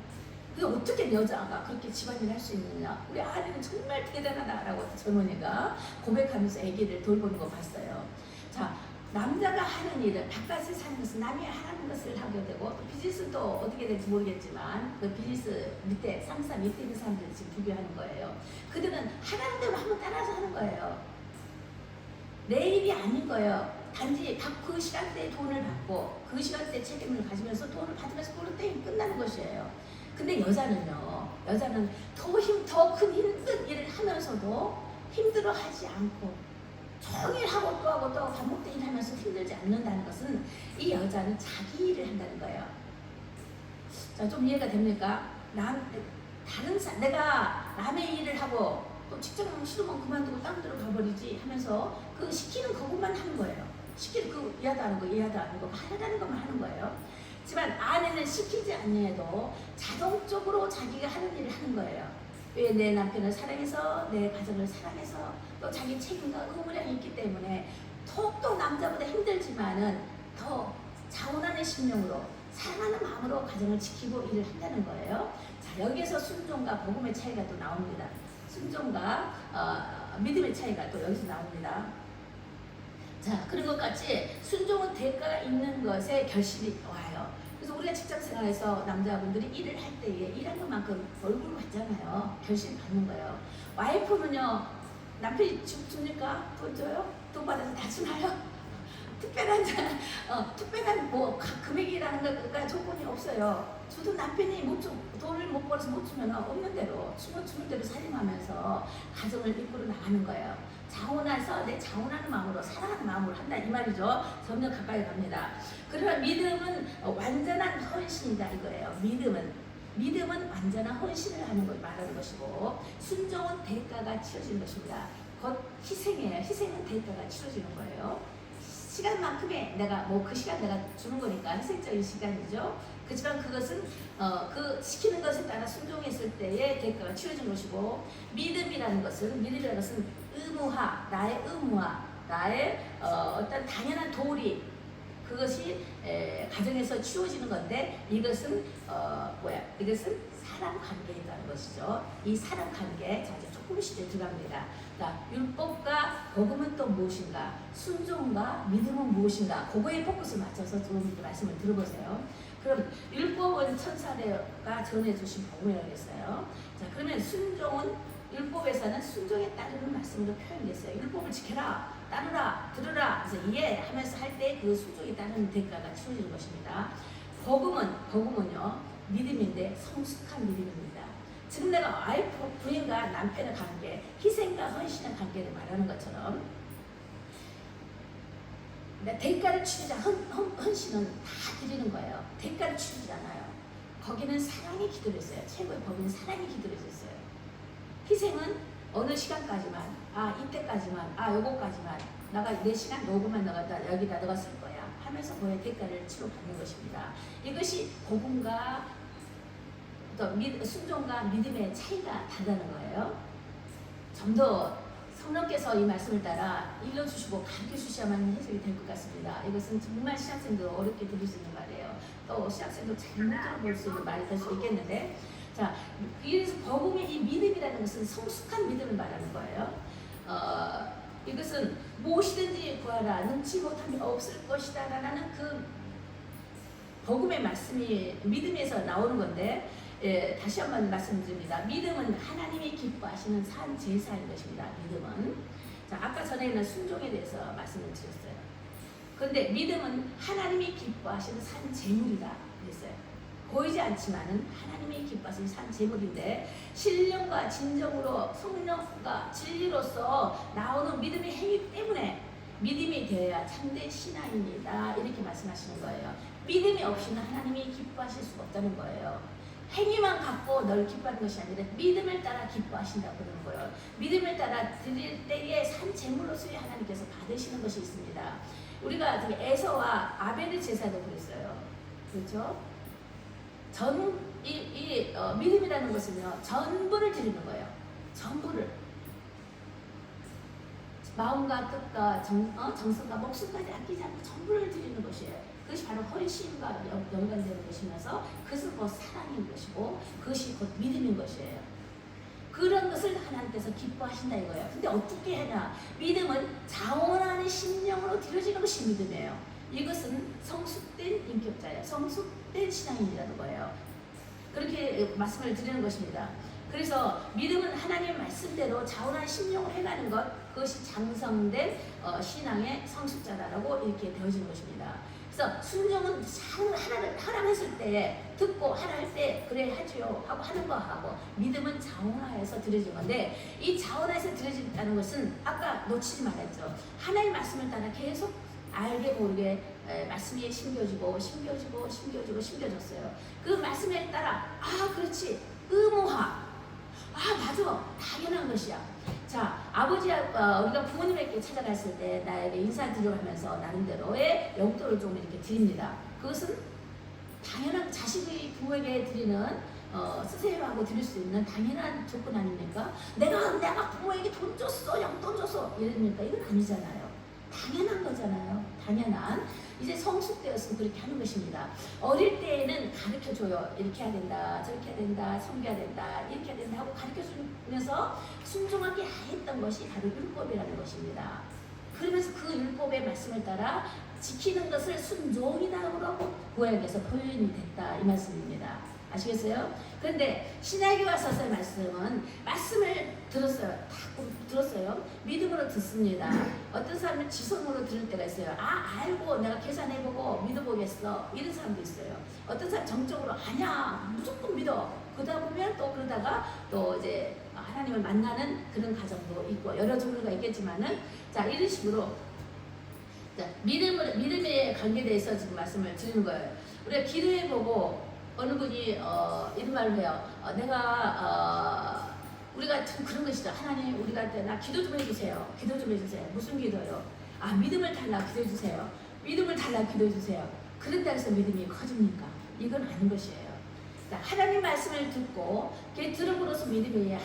그게 어떻게 여자가 그렇게 집안일을 할 수 있느냐. 우리 아내는 정말 대단하다라고 젊은이가 고백하면서 아기를 돌보는 거 봤어요. 자, 남자가 하는 일을 바깥에 사는 것은 남이 하는 것을 하게 되고 또 비즈니스는 또 어떻게 될지 모르겠지만 그 비즈니스 밑에 상사 밑에 있는 사람들이 지금 비교하는 거예요. 그들은 하라는 대로 한번 따라서 하는 거예요. 내 일이 아닌 거예요. 단지 그 시간대에 돈을 받고 그 시간대에 책임을 가지면서 돈을 받으면서 그걸로 땡이 끝나는 것이에요. 근데 여자는 더 큰 힘든 일을 하면서도 힘들어하지 않고 종일 하고 또 하고 또 반복된 일을 하면서 힘들지 않는다는 것은 이 여자는 자기 일을 한다는 거예요. 자, 좀 이해가 됩니까? 내가 남의 일을 하고 또 직장 싫으면 그만두고 딴 데로 가버리지 하면서 그 시키는 그것만 하는 거예요. 시키는 그 이하도 하는 거 하라는 것만 하는 거예요. 하지만 아내는 시키지 않아도 자동적으로 자기가 하는 일을 하는 거예요. 왜? 내 남편을 사랑해서, 내 가정을 사랑해서, 또 자기 책임과 의무량이 있기 때문에 더욱더 남자보다 힘들지만은 더 자원하는 심령으로 사랑하는 마음으로 가정을 지키고 일을 한다는 거예요. 자, 여기에서 순종과 복음의 차이가 또 나옵니다. 순종과 믿음의 차이가 또 여기서 나옵니다. 자, 그런 것 같이 순종은 대가가 있는 것에 결실이 와요. 그래서 우리가 직장생활에서 남자분들이 일을 할 때에 일한 것만큼 월급을 받잖아요. 결실 받는 거예요. 와이프는요, 남편이 줍니까? 돈 줘요? 돈 받아서 다 주나요? 특별한 뭐 금액이라는 거가 조건이 없어요. 저도 남편이 돈을 못 벌어서 못 주면 없는 대로 주는 대로 살림하면서 가정을 이끌어 나가는 거예요. 자원해서 내 자원하는 마음으로 사랑하는 마음으로 한다 이 말이죠. 점점 가까이 갑니다. 그러나 믿음은 완전한 헌신이다 이거예요. 믿음은 완전한 헌신을 하는 걸 말하는 것이고, 순종은 대가가 치러지는 것입니다. 곧 희생이에요. 희생은 대가가 치러지는 거예요. 시간만큼의 내가 그 시간 내가 주는 거니까 희생적인 시간이죠. 그렇지만 그것은 그 시키는 것에 따라 순종했을 때의 대가가 치러진 것이고, 믿음이라는 것은 의무화, 나의 의무화, 나의 어떤 당연한 도리, 그것이 가정에서 치워지는 건데, 이것은 이것은 사랑 관계라는 것이죠. 이 사랑 관계, 자 이제 조금씩 들어갑니다. 그러니까 율법과 복음은 또 무엇인가, 순종과 믿음은 무엇인가, 그거에 포커스를 맞춰서 좀 말씀을 들어보세요. 그럼 율법은 천사가 전해주신 복음이라고 했어요. 자 그러면 순종은 율법에서는 순종에 따르는 말씀으로 표현됐어요. 율법을 지켜라, 따르라, 들으라, 그래서 이해하면서 할 때 그 순종에 따르는 대가가 치러지는 것입니다. 복음은요 믿음인데 성숙한 믿음입니다. 지금 내가 와이프, 부인과 남편의 관계, 희생과 헌신의 관계를 말하는 것처럼, 대가를 치르자, 헌신은 다 드리는 거예요. 대가를 치르지 않아요. 거기는 사랑이 기도를 했어요. 최고의 법은 사랑이 기도를 했어요. 희생은 어느 시간까지만, 이때까지만, 요거까지만, 내 시간 요거만 여기다 너가 쓸 거야 하면서 그의 대가를 치러받는 것입니다. 이것이 복음과 또 순종과 믿음의 차이가 다르다는 거예요. 좀 더 성령께서 이 말씀을 따라 읽어주시고 가르쳐주셔야만 해석이 될 것 같습니다. 이것은 정말 신학생도 어렵게 들을 수 있는 말이에요. 또 신학생도 잘못 들어볼 수 있는 말이 될 수 있겠는데, 자 그래서 복음의 이 믿음이라는 것은 성숙한 믿음을 말하는 거예요. 이것은 무엇이든지 구하라, 능치 못함이 없을 것이다 라는 그 복음의 말씀이 믿음에서 나오는 건데, 다시 한번 말씀드립니다. 믿음은 하나님이 기뻐하시는 산 제사인 것입니다. 믿음은. 자, 아까 전에는 순종에 대해서 말씀을 드렸어요. 그런데 믿음은 하나님이 기뻐하시는 산 제물이다 그랬어요. 보이지 않지만은 하나님이 기뻐하시는 산 제물인데, 신령과 진정으로 성령과 진리로서 나오는 믿음의 행위 때문에 믿음이 되어야 참된 신앙입니다. 이렇게 말씀하시는 거예요. 믿음이 없이는 하나님이 기뻐하실 수가 없다는 거예요. 행위만 갖고 널 기뻐하는 것이 아니라 믿음을 따라 기뻐하신다고 그러는 거예요. 믿음을 따라 드릴 때에 산 제물로서 하나님께서 받으시는 것이 있습니다. 우리가 에서와 아벨의 제사도 그랬어요. 그렇죠? 믿음이라는 것은요, 전부를 드리는 거예요. 전부를. 마음과 뜻과 정성과 목숨까지 아끼지 않고 전부를 드리는 것이에요. 그것이 바로 헌신과 연관되는 것이면서, 그것은 곧 사랑인 것이고, 그것이 곧 믿음인 것이에요. 그런 것을 하나님께서 기뻐하신다 이거예요. 근데 어떻게 하냐? 믿음은 자원하는 심령으로 드려지는 것이 믿음이에요. 이것은 성숙된 인격자예요. 성숙된 신앙인이라는 거예요. 그렇게 말씀을 드리는 것입니다. 그래서 믿음은 하나님의 말씀대로 자원한 심령을 해가는 것, 그것이 장성된 신앙의 성숙자다라고 이렇게 되어지는 것입니다. 그래서 순종은 하나를 하라했을 때 듣고 하라 할 때 그래 하지요 하고 하는 거 하고, 믿음은 자원하여서 드려진 건데, 이 자원하여서 드려진다는 것은 아까 놓치지 말았죠. 하나의 말씀을 따라 계속 알게 모르게 말씀이 심겨졌어요. 그 말씀에 따라 그렇지, 의무화, 맞아, 당연한 것이야. 자, 우리가 부모님에게 찾아갔을 때 나에게 인사드리려 하면서 나름대로의 용돈을 좀 이렇게 드립니다. 그것은 당연한, 자식이 부모에게 드리는 쓰세요 하고 드릴 수 있는 당연한 조건 아닙니까? 내가 부모에게 돈 줬어, 용돈 줬어 이러니까 이건 아니잖아요. 당연한 거잖아요. 당연한. 이제 성숙되었으면 그렇게 하는 것입니다. 어릴 때에는 가르쳐줘요. 이렇게 해야 된다, 저렇게 해야 된다, 섬겨야 된다, 이렇게 해야 된다 하고 가르쳐주면서 순종하게 했던 것이 바로 율법이라는 것입니다. 그러면서 그 율법의 말씀을 따라 지키는 것을 순종이라고 구약에서 표현이 됐다 이 말씀입니다. 아시겠어요? 그런데 신약에 와서의 말씀을 들었어요. 다 들었어요. 믿음으로 듣습니다. 어떤 사람은 지성으로 들을 때가 있어요. 알고 내가 계산해보고 믿어보겠어. 이런 사람도 있어요. 어떤 사람 정적으로 아니야 무조건 믿어. 그러다 보면 또 그러다가 또 이제 하나님을 만나는 그런 과정도 있고 여러 종류가 있겠지만은 자 이런 식으로 자, 믿음의 관계에 대해서 지금 말씀을 드리는 거예요. 우리가 기도해보고 어느 분이 이런 말을 해요. 우리가 참 그런 것이죠. 하나님 우리가 나 기도 좀 해주세요. 기도 좀 해주세요. 무슨 기도요? 믿음을 달라 기도해주세요. 믿음을 달라 기도해주세요. 그런다 해서 믿음이 커집니까? 이건 아닌 것이에요. 자, 하나님 말씀을 듣고 그게 들음으로써 믿음이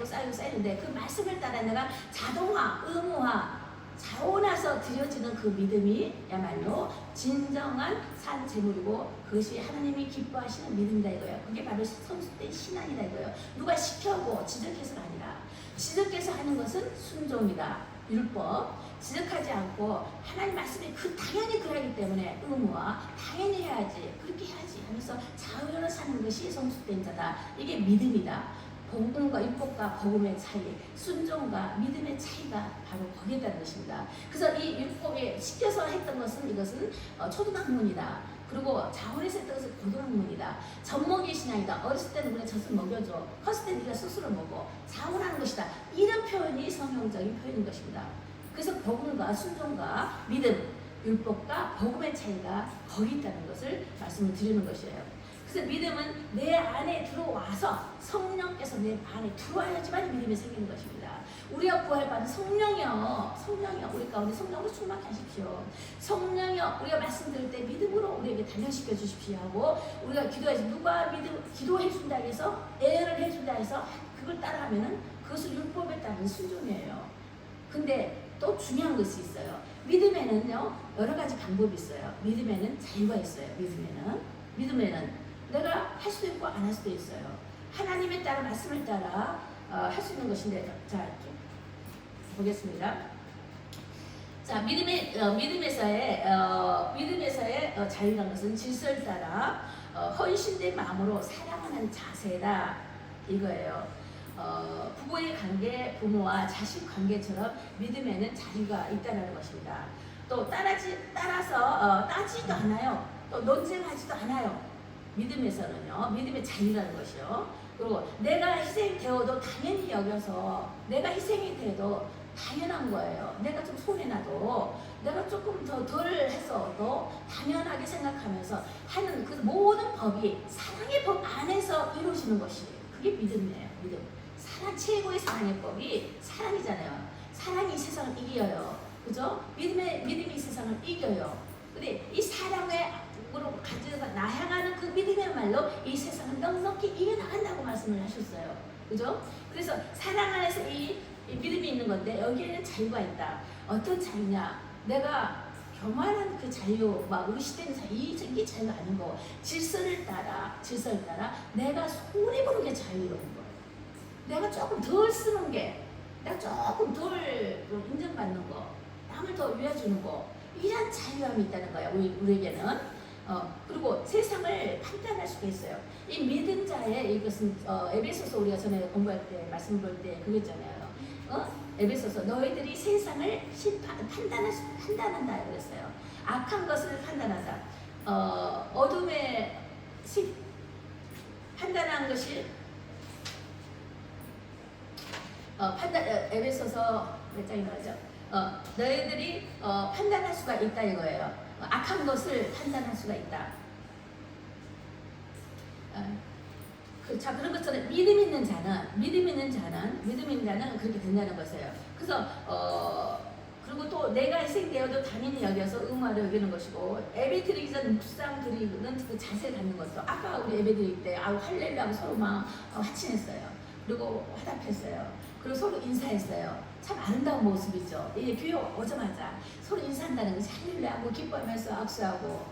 쌓이는데 그 말씀을 따라 내가 자동화, 의무화 자원해서 드려지는 그 믿음이야말로 진정한 산 제물이고 그것이 하나님이 기뻐하시는 믿음이다 이거예요. 그게 바로 성숙된 신앙이다 이거예요. 누가 시켜고 지적해서가 아니라 지적해서 하는 것은 순종이다. 율법 지적하지 않고 하나님 말씀이 당연히 그러기 때문에 의무와 당연히 해야지 그렇게 해야지 하면서 자유로 사는 것이 성숙된 자다. 이게 믿음이다. 복음과 율법과 복음의 차이, 순종과 믿음의 차이가 바로 거기에 있다는 것입니다. 그래서 이 율법에 시켜서 했던 것은 이것은 초등학문이다. 그리고 자원에서 했던 것은 고등학문이다. 젖먹이 신앙이다. 어렸을 때는 우리가 젖을 먹여줘. 컸을 때 네가 스스로 먹어. 자원하는 것이다. 이런 표현이 성경적인 표현인 것입니다. 그래서 복음과 순종과 믿음, 율법과 복음의 차이가 거기 있다는 것을 말씀을 드리는 것이에요. 그래서 믿음은 내 안에 들어와서 성령께서 내 안에 들어와야지만 믿음이 생기는 것입니다. 우리가 구할 바는 성령이요. 우리 가운데 성령으로 충만케 하십시오. 성령이요. 우리가 말씀 들을 때 믿음으로 우리에게 단련시켜 주십시오 하고 우리가 기도해야지. 누가 기도해 준다 해서 애를 해준다 해서 그걸 따라하면은 그것은 율법에 따른 순종이에요. 근데 또 중요한 것이 있어요. 믿음에는요 여러 가지 방법이 있어요. 믿음에는 자유가 있어요. 믿음에는 내가 할 수도 있고 안 할 수도 있어요. 하나님에 따라 말씀을 따라 할 수 있는 것인데 자 좀 보겠습니다. 자 믿음에서의 자유라는 것은 질서를 따라 헌신된 마음으로 사랑하는 자세다 이거예요. 부부의 관계, 부모와 자식 관계처럼 믿음에는 자유가 있다는 것입니다. 또 따라서 따지도 않아요. 또 논쟁하지도 않아요. 믿음에서는요, 믿음의 자유라는 것이요. 그리고 내가 희생되어도 당연히 여겨서 내가 희생이 돼도 당연한 거예요. 내가 좀 손해나도 내가 조금 더 덜 해서도 당연하게 생각하면서 하는 그 모든 법이 사랑의 법 안에서 이루어지는 것이 그게 믿음이에요. 믿음. 최고의 사랑의 법이 사랑이잖아요. 사랑이 이 세상을 이겨요. 그죠? 믿음이 이 세상을 이겨요. 근데 이 사랑의 가져가 나 향하는 그 믿음이야말로 이 세상을 넉넉히 이겨나간다고 말씀을 하셨어요. 그죠? 그래서 사랑 안에서 이 믿음이 있는 건데 여기에는 자유가 있다. 어떤 자유냐? 내가 교만한 그 자유, 우리 시대는 이게 자유가 아닌 거. 질서를 따라 내가 손해보는 게 자유로운 거예요. 내가 조금 덜 쓰는 게, 내가 조금 덜 인정받는 거, 남을 더 위해주는 거, 이런 자유함이 있다는 거야. 우리에게는. 그리고 세상을 판단할 수가 있어요. 이 믿은 자의 이것은 에베소서 우리가 전에 공부할 때 말씀 볼 때 그랬잖아요. 에베소서 너희들이 세상을 판단한다 그랬어요. 악한 것을 판단하다. 어둠의 판단한 것이 에베소서 몇 장이 나오죠? 너희들이 판단할 수가 있다 이거예요. 악한 것을 판단할 수가 있다. 자 그런 것처럼 믿음 있는 자는 그렇게 된다는 것이에요. 그래서 그리고 또 내가 희생되어도 당연히 여겨서 의무하려 여기는 것이고 예배 드리기 전 묵상 드리는 그 자세를 갖는 것도 아까 우리 예배 드릴 때 할렐루야 서로 막 화친했어요. 그리고 화답했어요. 그리고 서로 인사했어요. 참 아름다운 모습이죠. 이 교회 오자마자 서로 인사한다는 것이 할렐루야 하고 기뻐하면서 악수하고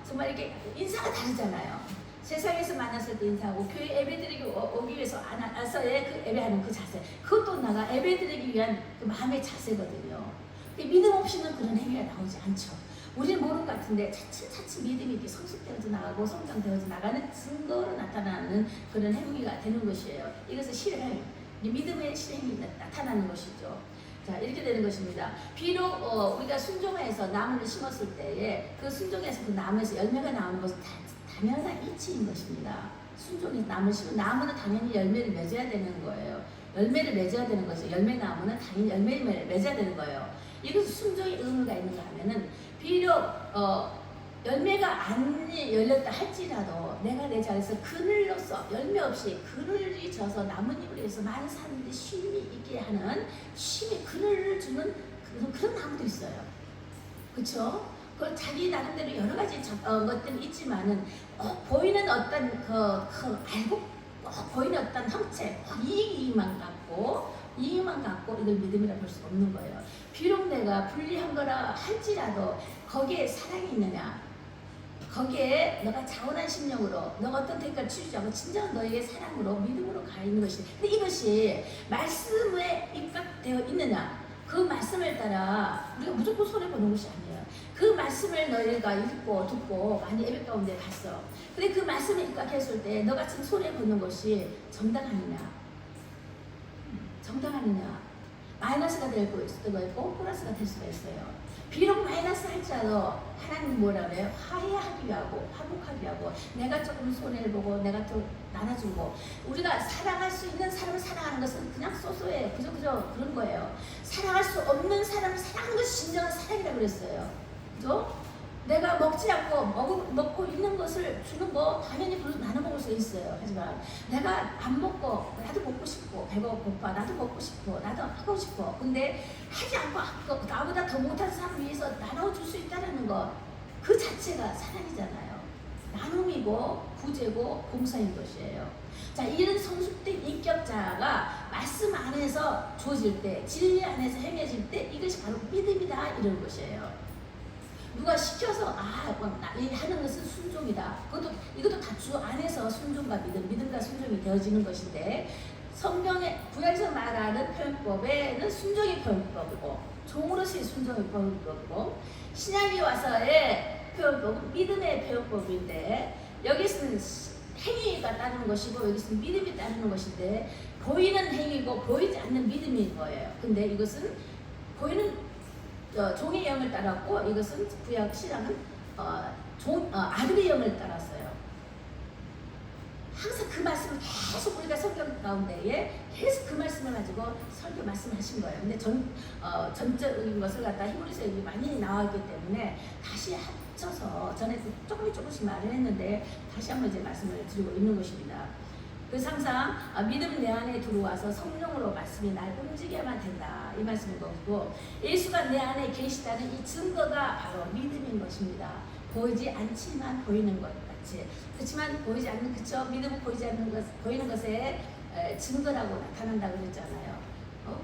정말 이렇게 인사가 다르잖아요. 세상에서 만났을 때 인사하고 교회 예배드리기 오기 위해서 안서의 그 예배하는 그 자세 그것도 예배드리기 위한 그 마음의 자세거든요. 믿음 없이는 그런 행위가 나오지 않죠. 우리는 모르는 것 같은데 차츰차츰 믿음이 이렇게 성숙되어져 나가고 성장되어져 나가는 증거로 나타나는 그런 행위가 되는 것이에요. 이것은 실행, 믿음의 실행이 나타나는 것이죠. 자, 이렇게 되는 것입니다. 비록 우리가 순종해서 나무를 심었을 때에 그 순종에서 그 나무에서 열매가 나오는 것은 당연한 이치인 것입니다. 순종해서 나무를 심은 나무는 당연히 열매를 맺어야 되는 거예요. 열매를 맺어야 되는 것이죠. 열매 나무는 당연히 열매를 맺어야 되는 거예요. 이것은 순종의 의무가 있는가 하면은 비록 열매가 안 열렸다 할지라도 내가 내 자리에서 그늘로서 열매 없이 그늘이 져서 나뭇잎을 해서 많은 사람들이 쉼이 있게 하는 쉼이 그늘을 주는 그런 나무도 있어요. 그렇죠? 그 자기 나름대로 여러 가지 것들이 있지만은 보이는 어떤 알고 보이는 어떤 형체 이익만 갖고 이걸 믿음이라 볼 수 없는 거예요. 비록 내가 불리한 거라 할지라도 거기에 사랑이 있느냐, 거기에 너가 자원한 심령으로 너가 어떤 대가를 치르지 않고 진정한 너에게 사랑으로 믿음으로 가 있는 것이, 근데 이것이 말씀에 입각되어 있느냐, 그 말씀을 따라 우리가 무조건 손해보는 것이 아니에요. 그 말씀을 너희가 읽고 듣고 많이 예배 가운데 갔어. 근데 그 말씀에 입각했을 때 너가 지금 손해보는 것이 정당하느냐, 마이너스가 될 수도 있고 플러스가 될 수가 있어요. 비록 마이너스 할지라도 하나님 뭐라 그래요? 화해하기 위하고 화목하기 위하고 내가 조금 손해를 보고 내가 또 나눠주고, 우리가 사랑할 수 있는 사람을 사랑하는 것은 그냥 소소해 그저 그런 거예요. 사랑할 수 없는 사람을 사랑하는 것이 진정한 사랑이라고 그랬어요. 그죠? 내가 먹지 않고 먹고 있는 것을 주는 거 당연히 나눠 먹을 수 있어요. 하지만 내가 안 먹고 나도 먹고 싶고 배고파 나도 먹고 싶고 나도 하고 싶어. 근데 하지 않고 나보다 더 못한 사람 위해서 나눠줄 수 있다는 것, 그 자체가 사랑이잖아요. 나눔이고 구제고 봉사인 것이에요. 자, 이런 성숙된 인격자가 말씀 안에서 주어질 때, 진리 안에서 행해질 때 이것이 바로 믿음이다 이런 것이에요. 누가 시켜서 하는 것은 순종이다. 이것도 다 주 안에서 순종과 믿음과 순종이 되어지는 것인데, 성경의 구약에서 말하는 표현법에는 순종의 표현법이고 종으로서의 순종의 표현법이고, 신약에 와서의 표현법은 믿음의 표현법인데, 여기서는 행위가 따르는 것이고 여기서는 믿음이 따르는 것인데, 보이는 행위고 보이지 않는 믿음인 거예요. 근데 이것은 보이는 종의 영을 따랐고, 이것은 구약 신앙은 아들의 영을 따랐어요. 항상 그 말씀을 계속 우리가 성경 가운데에 계속 그 말씀을 가지고 설교 말씀을 하신 거예요. 근데 전적인 것을 갖다 히브리서에 많이 나와있기 때문에 다시 합쳐서 전에 조금씩 말을 했는데 다시 한번 이제 말씀을 드리고 있는 것입니다. 그래서 항상 믿음 내 안에 들어와서 성령으로 말씀이 날 움직여야만 된다 이 말씀인 것이고, 예수가 내 안에 계시다는 이 증거가 바로 믿음인 것입니다. 보이지 않지만 보이는 것 같이, 그렇지만 보이지 않는, 그쵸? 믿음은 보이지 않는 것, 보이는 것에 증거라고 나타난다고 그랬잖아요.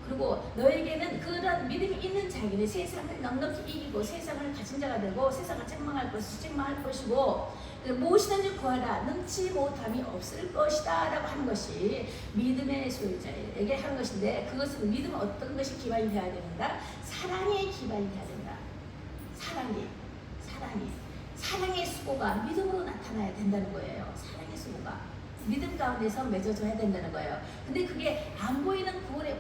그리고 너에게는 그런 믿음이 있는 자에게는 세상을 넉넉히 이기고 세상을 가진 자가 되고 세상을 책망할 것이고 무엇이든지 구하라 능치 못함이 없을 것이다 라고 하는 것이 믿음의 소유자에게 하는 것인데, 그것은 믿음은 어떤 것이 기반이 되어야 되는가? 사랑의 기반이 되어야 된다. 사랑의 수고가 믿음으로 나타나야 된다는 거예요. 사랑의 수고가 믿음 가운데서 맺어져야 된다는 거예요. 근데 그게 안 보이는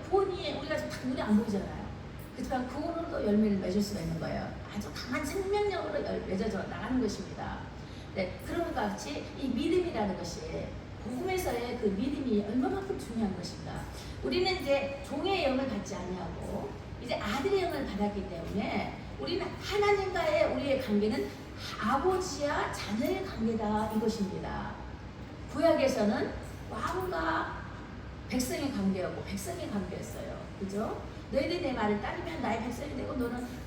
구원이 우리가 지금 눈에 안 보이잖아요. 그렇지만 구원으로도 열매를 맺을 수가 있는 거예요. 아주 강한 생명력으로 맺어져 나가는 것입니다. 네, 그런 것과 같이 이 믿음이라는 것이 복음에서의 그 믿음이 얼마만큼 중요한 것인가. 우리는 이제 종의 영을 받지 아니하고 이제 아들의 영을 받았기 때문에 우리는 하나님과의 우리의 관계는 아버지와 자녀의 관계다 이것입니다. 구약에서는 왕과 백성의 관계였고 백성의 관계였어요. 그죠? 너희들이 내 말을 따르면 나의 백성이 되고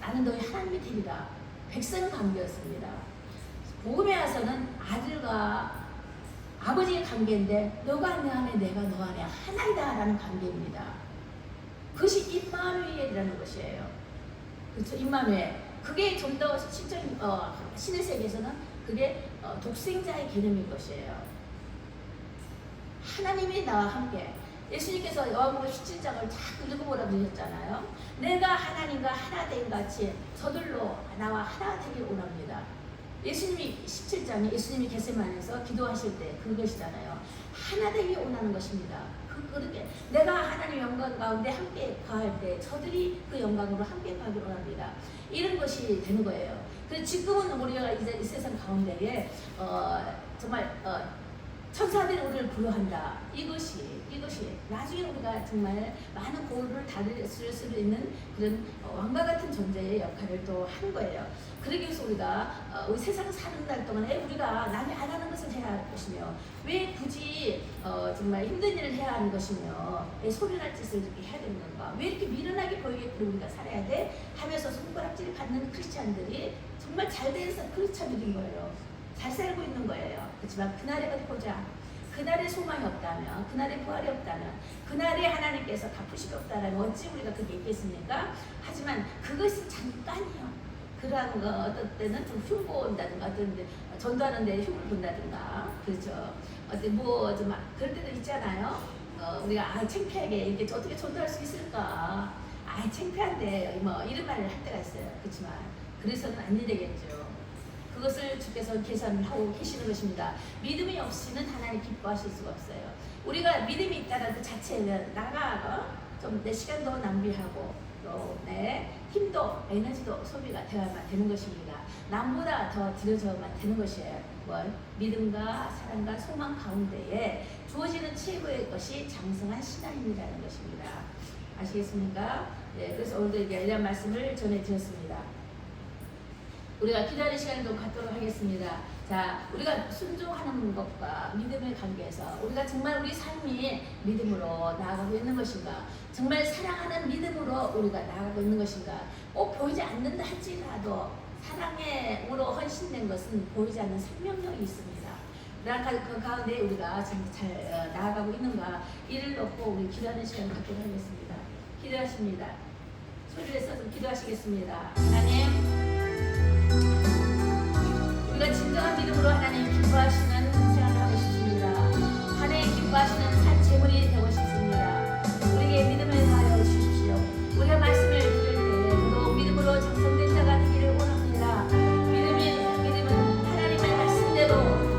나는 너희 하나님이 되리라. 백성 관계였습니다. 복음에 와서는 아들과 아버지의 관계인데 너가 내 안에 내가 너 안에 하나이다 라는 관계입니다. 그것이 임마누엘이라는 것이에요. 그렇죠? 임마누엘. 그게 좀 더 신의 세계에서는 그게 독생자의 개념인 것이에요. 하나님이 나와 함께. 예수님께서 요한복음 17장을 자꾸 읽어보라고 하셨잖아요. 내가 하나님과 하나 된 같이 저들로 나와 하나 하길 원합니다. 예수님이 17장에 예수님이 겟세마네에서 기도하실 때 그것이잖아요. 하나 되기 원하는 것입니다. 그렇게 내가 하나님의 영광 가운데 함께 거할 때 저들이 그 영광으로 함께 가길 원합니다. 이런 것이 되는 거예요. 그래서 지금은 우리가 이제 이 세상 가운데에 정말 천사들이 우리를 부러한다. 이것이 나중에 우리가 정말 많은 고을을 다룰 수 있는 그런 왕과 같은 존재의 역할을 또 하는 거예요. 그러기 위해서 우리가 우리 세상 사는 날 동안에 우리가 남이 안 하는 것을 해야 할 것이며 왜 굳이 정말 힘든 일을 해야 하는 것이며 왜 소리날 짓을 이렇게 해야 되는 건가? 왜 이렇게 미련하게 보이게끔 우리가 살아야 돼? 하면서 손가락질을 받는 크리스찬들이 정말 잘된 크리스찬들인 거예요. 잘 살고 있는 거예요. 그렇지만 그날에 어디 보자. 그날에 소망이 없다면, 그날에 부활이 없다면, 그날에 하나님께서 갚으시기 없다라면 어찌 우리가 그렇게 있겠습니까? 하지만 그것은 잠깐이요. 그러한 거 어떤 때는 좀 흉보온다든가 어떤 데 전도하는 데 흉을 본다든가 그렇죠. 어떤 좀 그럴 때도 있잖아요. 우리가 창피하게 이렇게 어떻게 전도할 수 있을까? 창피한데 뭐 이런 말을 할 때가 있어요. 그렇지만 그래서는 안 되겠죠. 그것을 주께서 계산을 하고 계시는 것입니다. 믿음이 없이는 하나님 기뻐하실 수가 없어요. 우리가 믿음이 있다는 그 자체는 나가 좀 내 시간도 낭비하고 또 내 힘도 에너지도 소비가 되어야만 되는 것입니다. 남보다 더 들여져야만 되는 것이에요. 뭘? 믿음과 사랑과 소망 가운데에 주어지는 최고의 것이 장성한 신앙이라는 것입니다. 아시겠습니까? 네, 그래서 오늘도 이런 말씀을 전해드렸습니다. 우리가 기도하는 시간을 좀 갖도록 하겠습니다. 자, 우리가 순종하는 것과 믿음의 관계에서 우리가 정말 우리 삶이 믿음으로 나아가고 있는 것인가? 정말 사랑하는 믿음으로 우리가 나아가고 있는 것인가? 꼭 보이지 않는다 할지라도 사랑으로 헌신된 것은 보이지 않는 생명력이 있습니다. 그 가운데 우리가 잘 나아가고 있는가? 이를 놓고 우리 기도하는 시간을 갖도록 하겠습니다. 기도하십니다. 소리를 내서 좀 기도하시겠습니다. 하나님, 우리가 진정한 믿음으로 하나님 기뻐하시는 생활을 하고 싶습니다. 하나님 기뻐하시는 산 제물이 되고 싶습니다. 우리에게 믿음을 다하여 주십시오. 우리가 말씀을 들을 때 더더욱 믿음으로 장성된 자가 되기를 원합니다. 믿음은 하나님의 말씀대로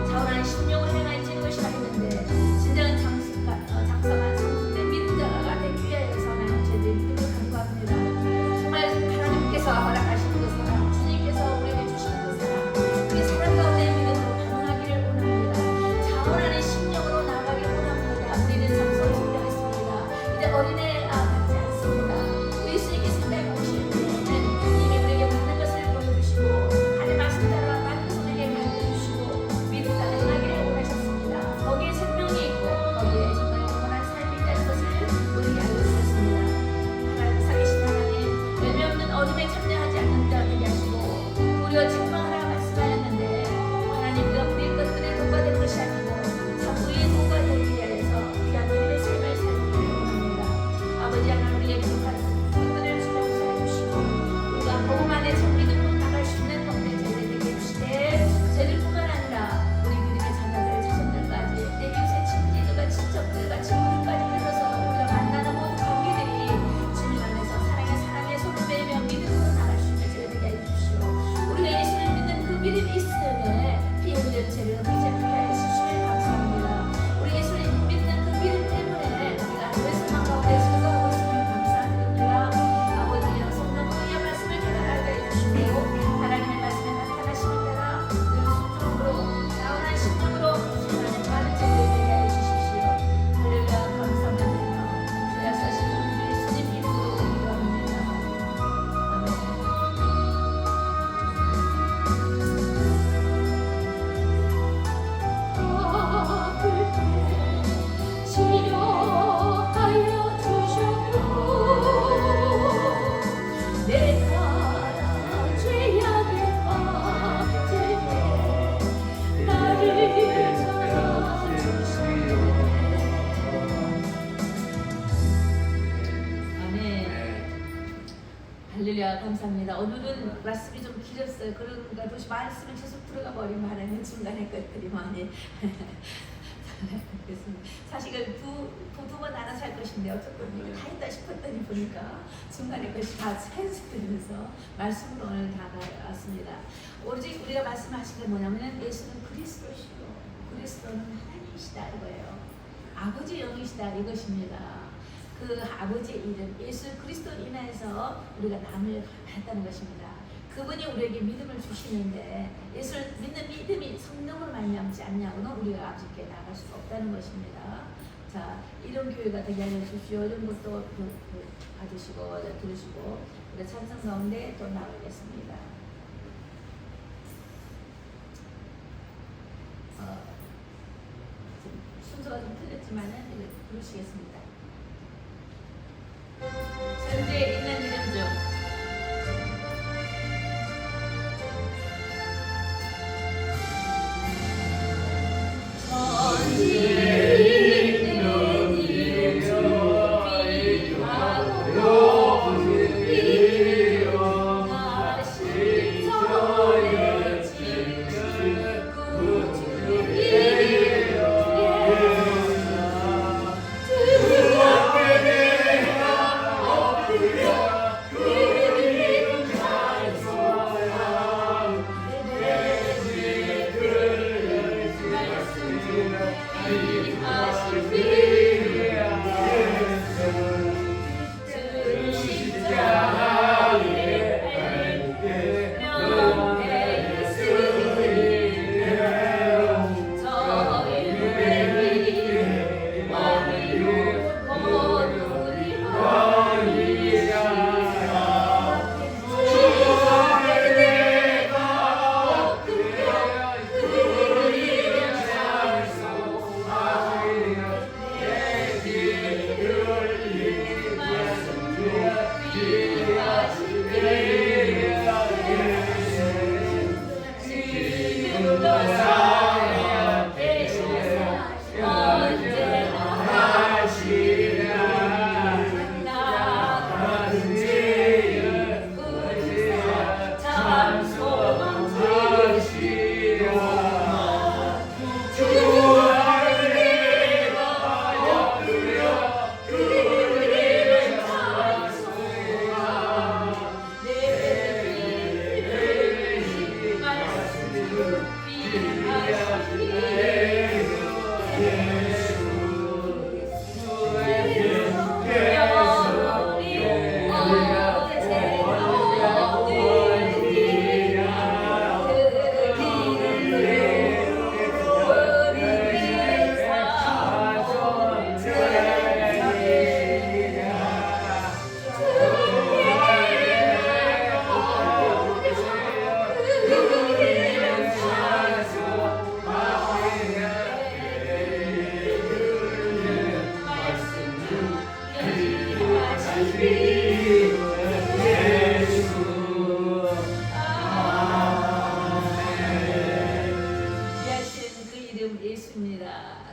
자원하는 심령을 행할지는 것이라 했는데 진정한 장성한 성숙된 믿음자가 되기 위하여서 하나님 저희들의 믿음을 간구합니다. 정말 하나님께서 허락하시는 그 사랑, 주님께서 우리에게 주시는 그 사랑, 그 사랑 가운데 믿음으로 반응하기를 원합니다. 자원하는 심령으로 나아가기를 원합니다. 우리는 장성을 준비하였습니다. 이제 어린애 같지 않습니다. 우리 예수님께 생각해 보실 때에는 이미 우리에게 모든 것을 보여주시고 하나님 말씀 따라 많은 것을 우리에게 가르쳐주시고 믿음 따라 행하기를 원하셨습니다. 거기에 생명이 있고 거기에 정말 영원한 삶이 있다는 것을 우리에게 알려주셨습니다. 하나님 살리신 하나님, 열매 없는 어둠에 참여하지 않는 자 되게 하시고 우리와 책망하라 말씀하였는데 하나님 우리가 우리의 것들에 도과되는 것이 아니고 자부의 도가 되기 위하여서 귀한 믿음의 삶을 살기를 원합니다. 아버지 하나님 우리의 부족한 것들을 주님께서 해주시고 우리가 복음 안에 참 믿음으로 나갈 수 있는 것들 저희들 되게 해주시되 저희들뿐만 아니라 우리 믿음의 자녀들 자손들까지 내 이웃의 친지들과 친척들과 친구들까지 이르러서 우리가 만나는 모든 관계들이 주님 안에서 사랑의 손을 매며 믿음으로 나갈 수 있는 저희들 되게 해주시오. 우리가 예수를 믿는 그 믿음이 있음에 피 흘린 죄를 의지하게 해주시면 감사합니다. 우리 예수를 믿는 그 믿음 때문에 우리가 하늘의 소망 가운데 즐거워하고 있음을 감사드립니다. 아버지여 성령으로 이 말씀을 깨달게 해주시고 하나님의 말씀에 나타나심을 따라 늘 순종으로 나온한 심령으로 하나님 많은 죄를 되게 해주십시오. 할렐루야 감사합니다. 주의 사신 우리 예수님 이름으로 기도합니다. 아멘. 치료하여 주셨고 내가 죄악에 빠질 때 나를 찾아주시네. 아멘. 할렐루야 감사합니다. 오늘은 말씀이 좀 길었어요. 그런가 도시 말씀이 계속 들어가 버리면 하나님 중간에 것들이 많이 그래서 사실 두 번 나눠서 할 것인데 어쨌든 이거 다 했다 싶었더니 보니까 중간에 것이 다 캔슬되면서 말씀으로 오늘 다가왔습니다. 오직 우리가 말씀하신 게 뭐냐면 예수는 그리스도시고 그리스도는 하나님이시다 이거예요. 아버지 영이시다 이것입니다. 그 아버지의 이름 예수 그리스도 인하여서 우리가 남을 받았다는 것입니다. 그분이 우리에게 믿음을 주시는데 예수를 믿는 믿음이 성령으로 말미암지 않냐고는 우리가 아버지께 나갈 수가 없다는 것입니다. 자, 이런 교회가 되게 하여 주시오. 이런 것도 받으시고 들으시고 우리 찬성 가운데 또 나가겠습니다. 순서가 좀 틀렸지만은 이거 부르시겠습니다. 현재 있는 이름 중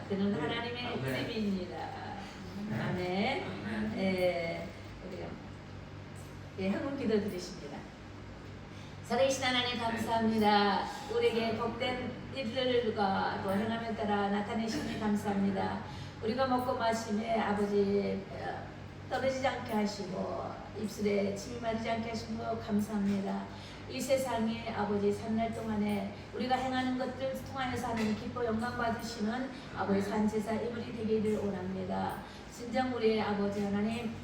그는 하나님의 집입니다. 아멘. 우리가 한번 기도드리십니다. 살아계신 하나님 감사합니다. 우리에게 복된 일들과 또 행함에 따라 나타내시니 감사합니다. 우리가 먹고 마심에 아버지 떨어지지 않게 하시고 입술에 침이 마르지 않게 하시고 감사합니다. 이 세상에 아버지 3날 동안에 우리가 행하는 것들 통하여서 하나님 기뻐 영광 받으시는 아버지 산제사 이물이 되기를 원합니다. 진정 우리의 아버지 하나님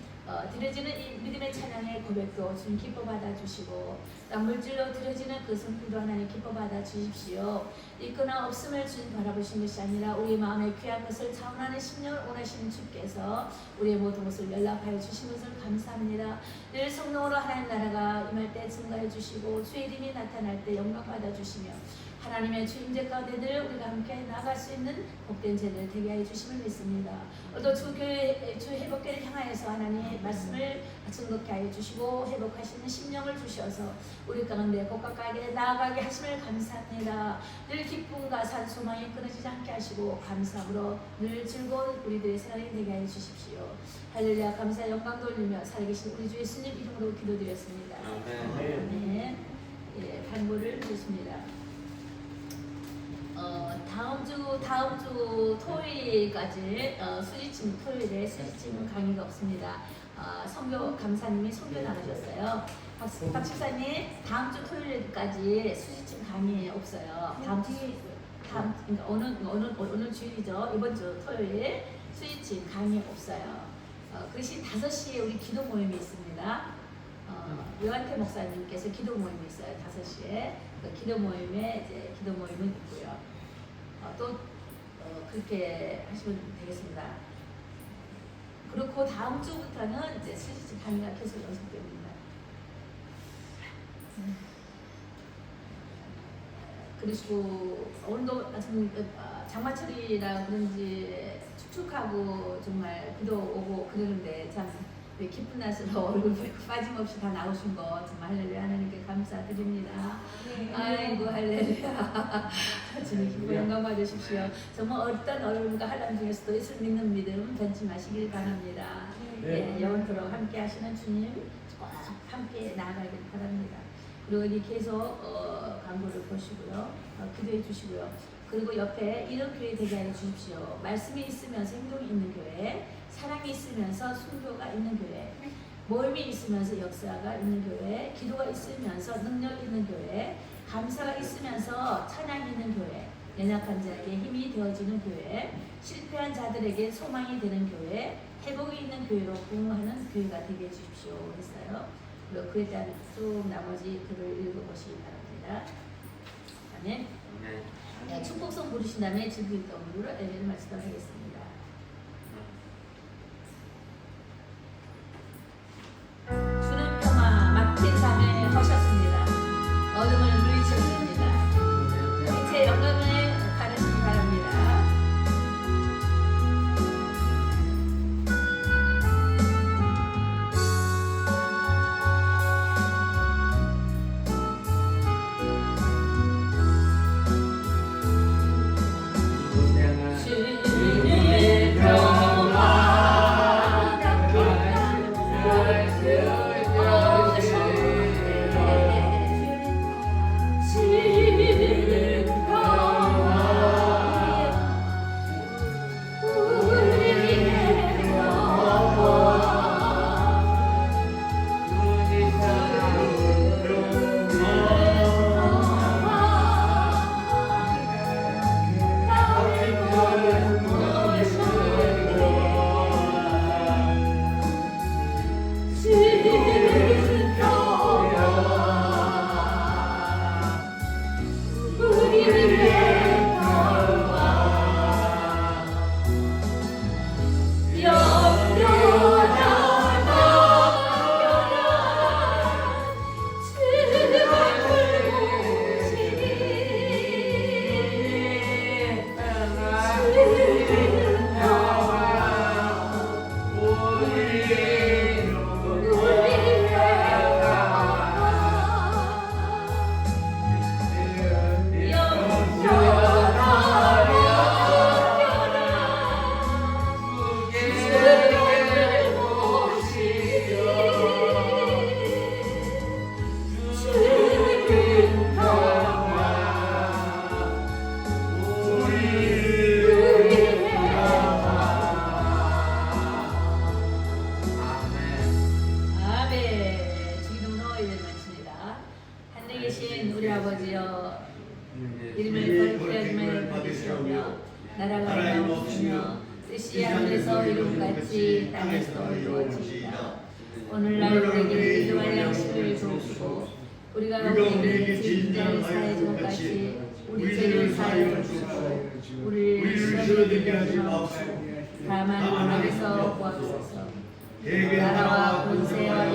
드려지는 이 믿음의 찬양의 고백도 주님 기뻐 받아주시고 물질로 드려지는 그 성품도 하나님 기뻐 받아주십시오. 있거나 없음을 주님 바라보신 것이 아니라 우리 마음의 귀한 것을 자원하는 심령을 원하시는 주께서 우리의 모든 것을 연락하여 주신 것을 감사합니다. 늘 성령으로 하나님 나라가 임할 때 증가해 주시고 주의 이름이 나타날 때 영광 받아주시며 하나님의 주임제 가운데 늘 우리가 함께 나아갈 수 있는 복된 제들 되게 해 주심을 믿습니다. 오늘도 주교회 주 회복교를 향하여서 하나님의 말씀을 증거케 하여 주시고 회복하시는 심령을 주셔서 우리 가운데 복각하게 나아가게 하심을 감사합니다. 늘 기쁨과 산소망이 끊어지지 않게 하시고 감사함으로 늘 즐거운 우리들의 생활이 되게 하여 주십시오. 할렐루야. 감사 영광 돌리며 살아계신 우리 주 예수님 이름으로 기도드렸습니다. 아멘. 예, 간구를 드립니다. 다음 주 그리고 다음 주 토요일까지 수지침 토요일에 수지침 강의가 없습니다. 선교 감사님이 선교 나가셨어요. 박 집사님 다음 주 토요일까지 수지침 강의 없어요. 그러니까 오늘 주일이죠. 이번 주 토요일 수지침 강의 없어요. 그 대신 5시에 우리 기도 모임이 있습니다. 요한태 목사님께서 기도 모임이 있어요. 5시에 그 기도 모임에 이제 기도 모임은 있고요. 또 그렇게 하시면 되겠습니다. 그리고 다음 주부터는 이제 수지침 강의가 계속 연속됩니다. 그리고 오늘도 장마철이라 그런지 축축하고 정말 비도 오고 그러는데 참 기쁜 날씨로 얼굴 빠짐없이 다 나오신 거 정말 할렐루야 하나님께 감사드립니다. 아이고 할렐루야. 주님 기쁘고 영광 받으십시오. 정말 어떤 어려움과 환난 중에서도 예수 믿는 믿음 변치 마시길 바랍니다. 예, 영원토록 함께 하시는 주님 꼭 함께 나아가길 바랍니다. 그리고 이 계속 광고를 보시고요. 기도해 주시고요. 그리고 옆에 이런 교회 되게 하여 주십시오. 말씀이 있으면서 행동이 있는 교회, 사랑이 있으면서 순교가 있는 교회, 모임이 있으면서 역사가 있는 교회, 기도가 있으면서 능력 있는 교회, 감사가 있으면서 찬양이 있는 교회, 연약한 자에게 힘이 되어지는 교회, 실패한 자들에게 소망이 되는 교회, 회복이 있는 교회로 부흥하는 교회가 되게 해주십시오 했어요. 그리고 그에 대한 쭉 나머지 글을 읽어보시기 바랍니다. 아멘. 네, 축복성 부르신 다음에 즐길 떡으로 예배를 마치도록 하겠습니다. 주는 평화 막힌 삶에 허셨습니다. 어둠을 물리쳤습니다. 이제 영광을 가르시기 바랍니다. 오늘날 우리에게 일용할 양식을 주시고 우리가 우리에게 죄진 자를 사해 준 같이 우리 죄를 사해 주시고 우리를 시험에 들게 하지 마옵시고 다만 하나님께서 구하소서. 나라와 권세와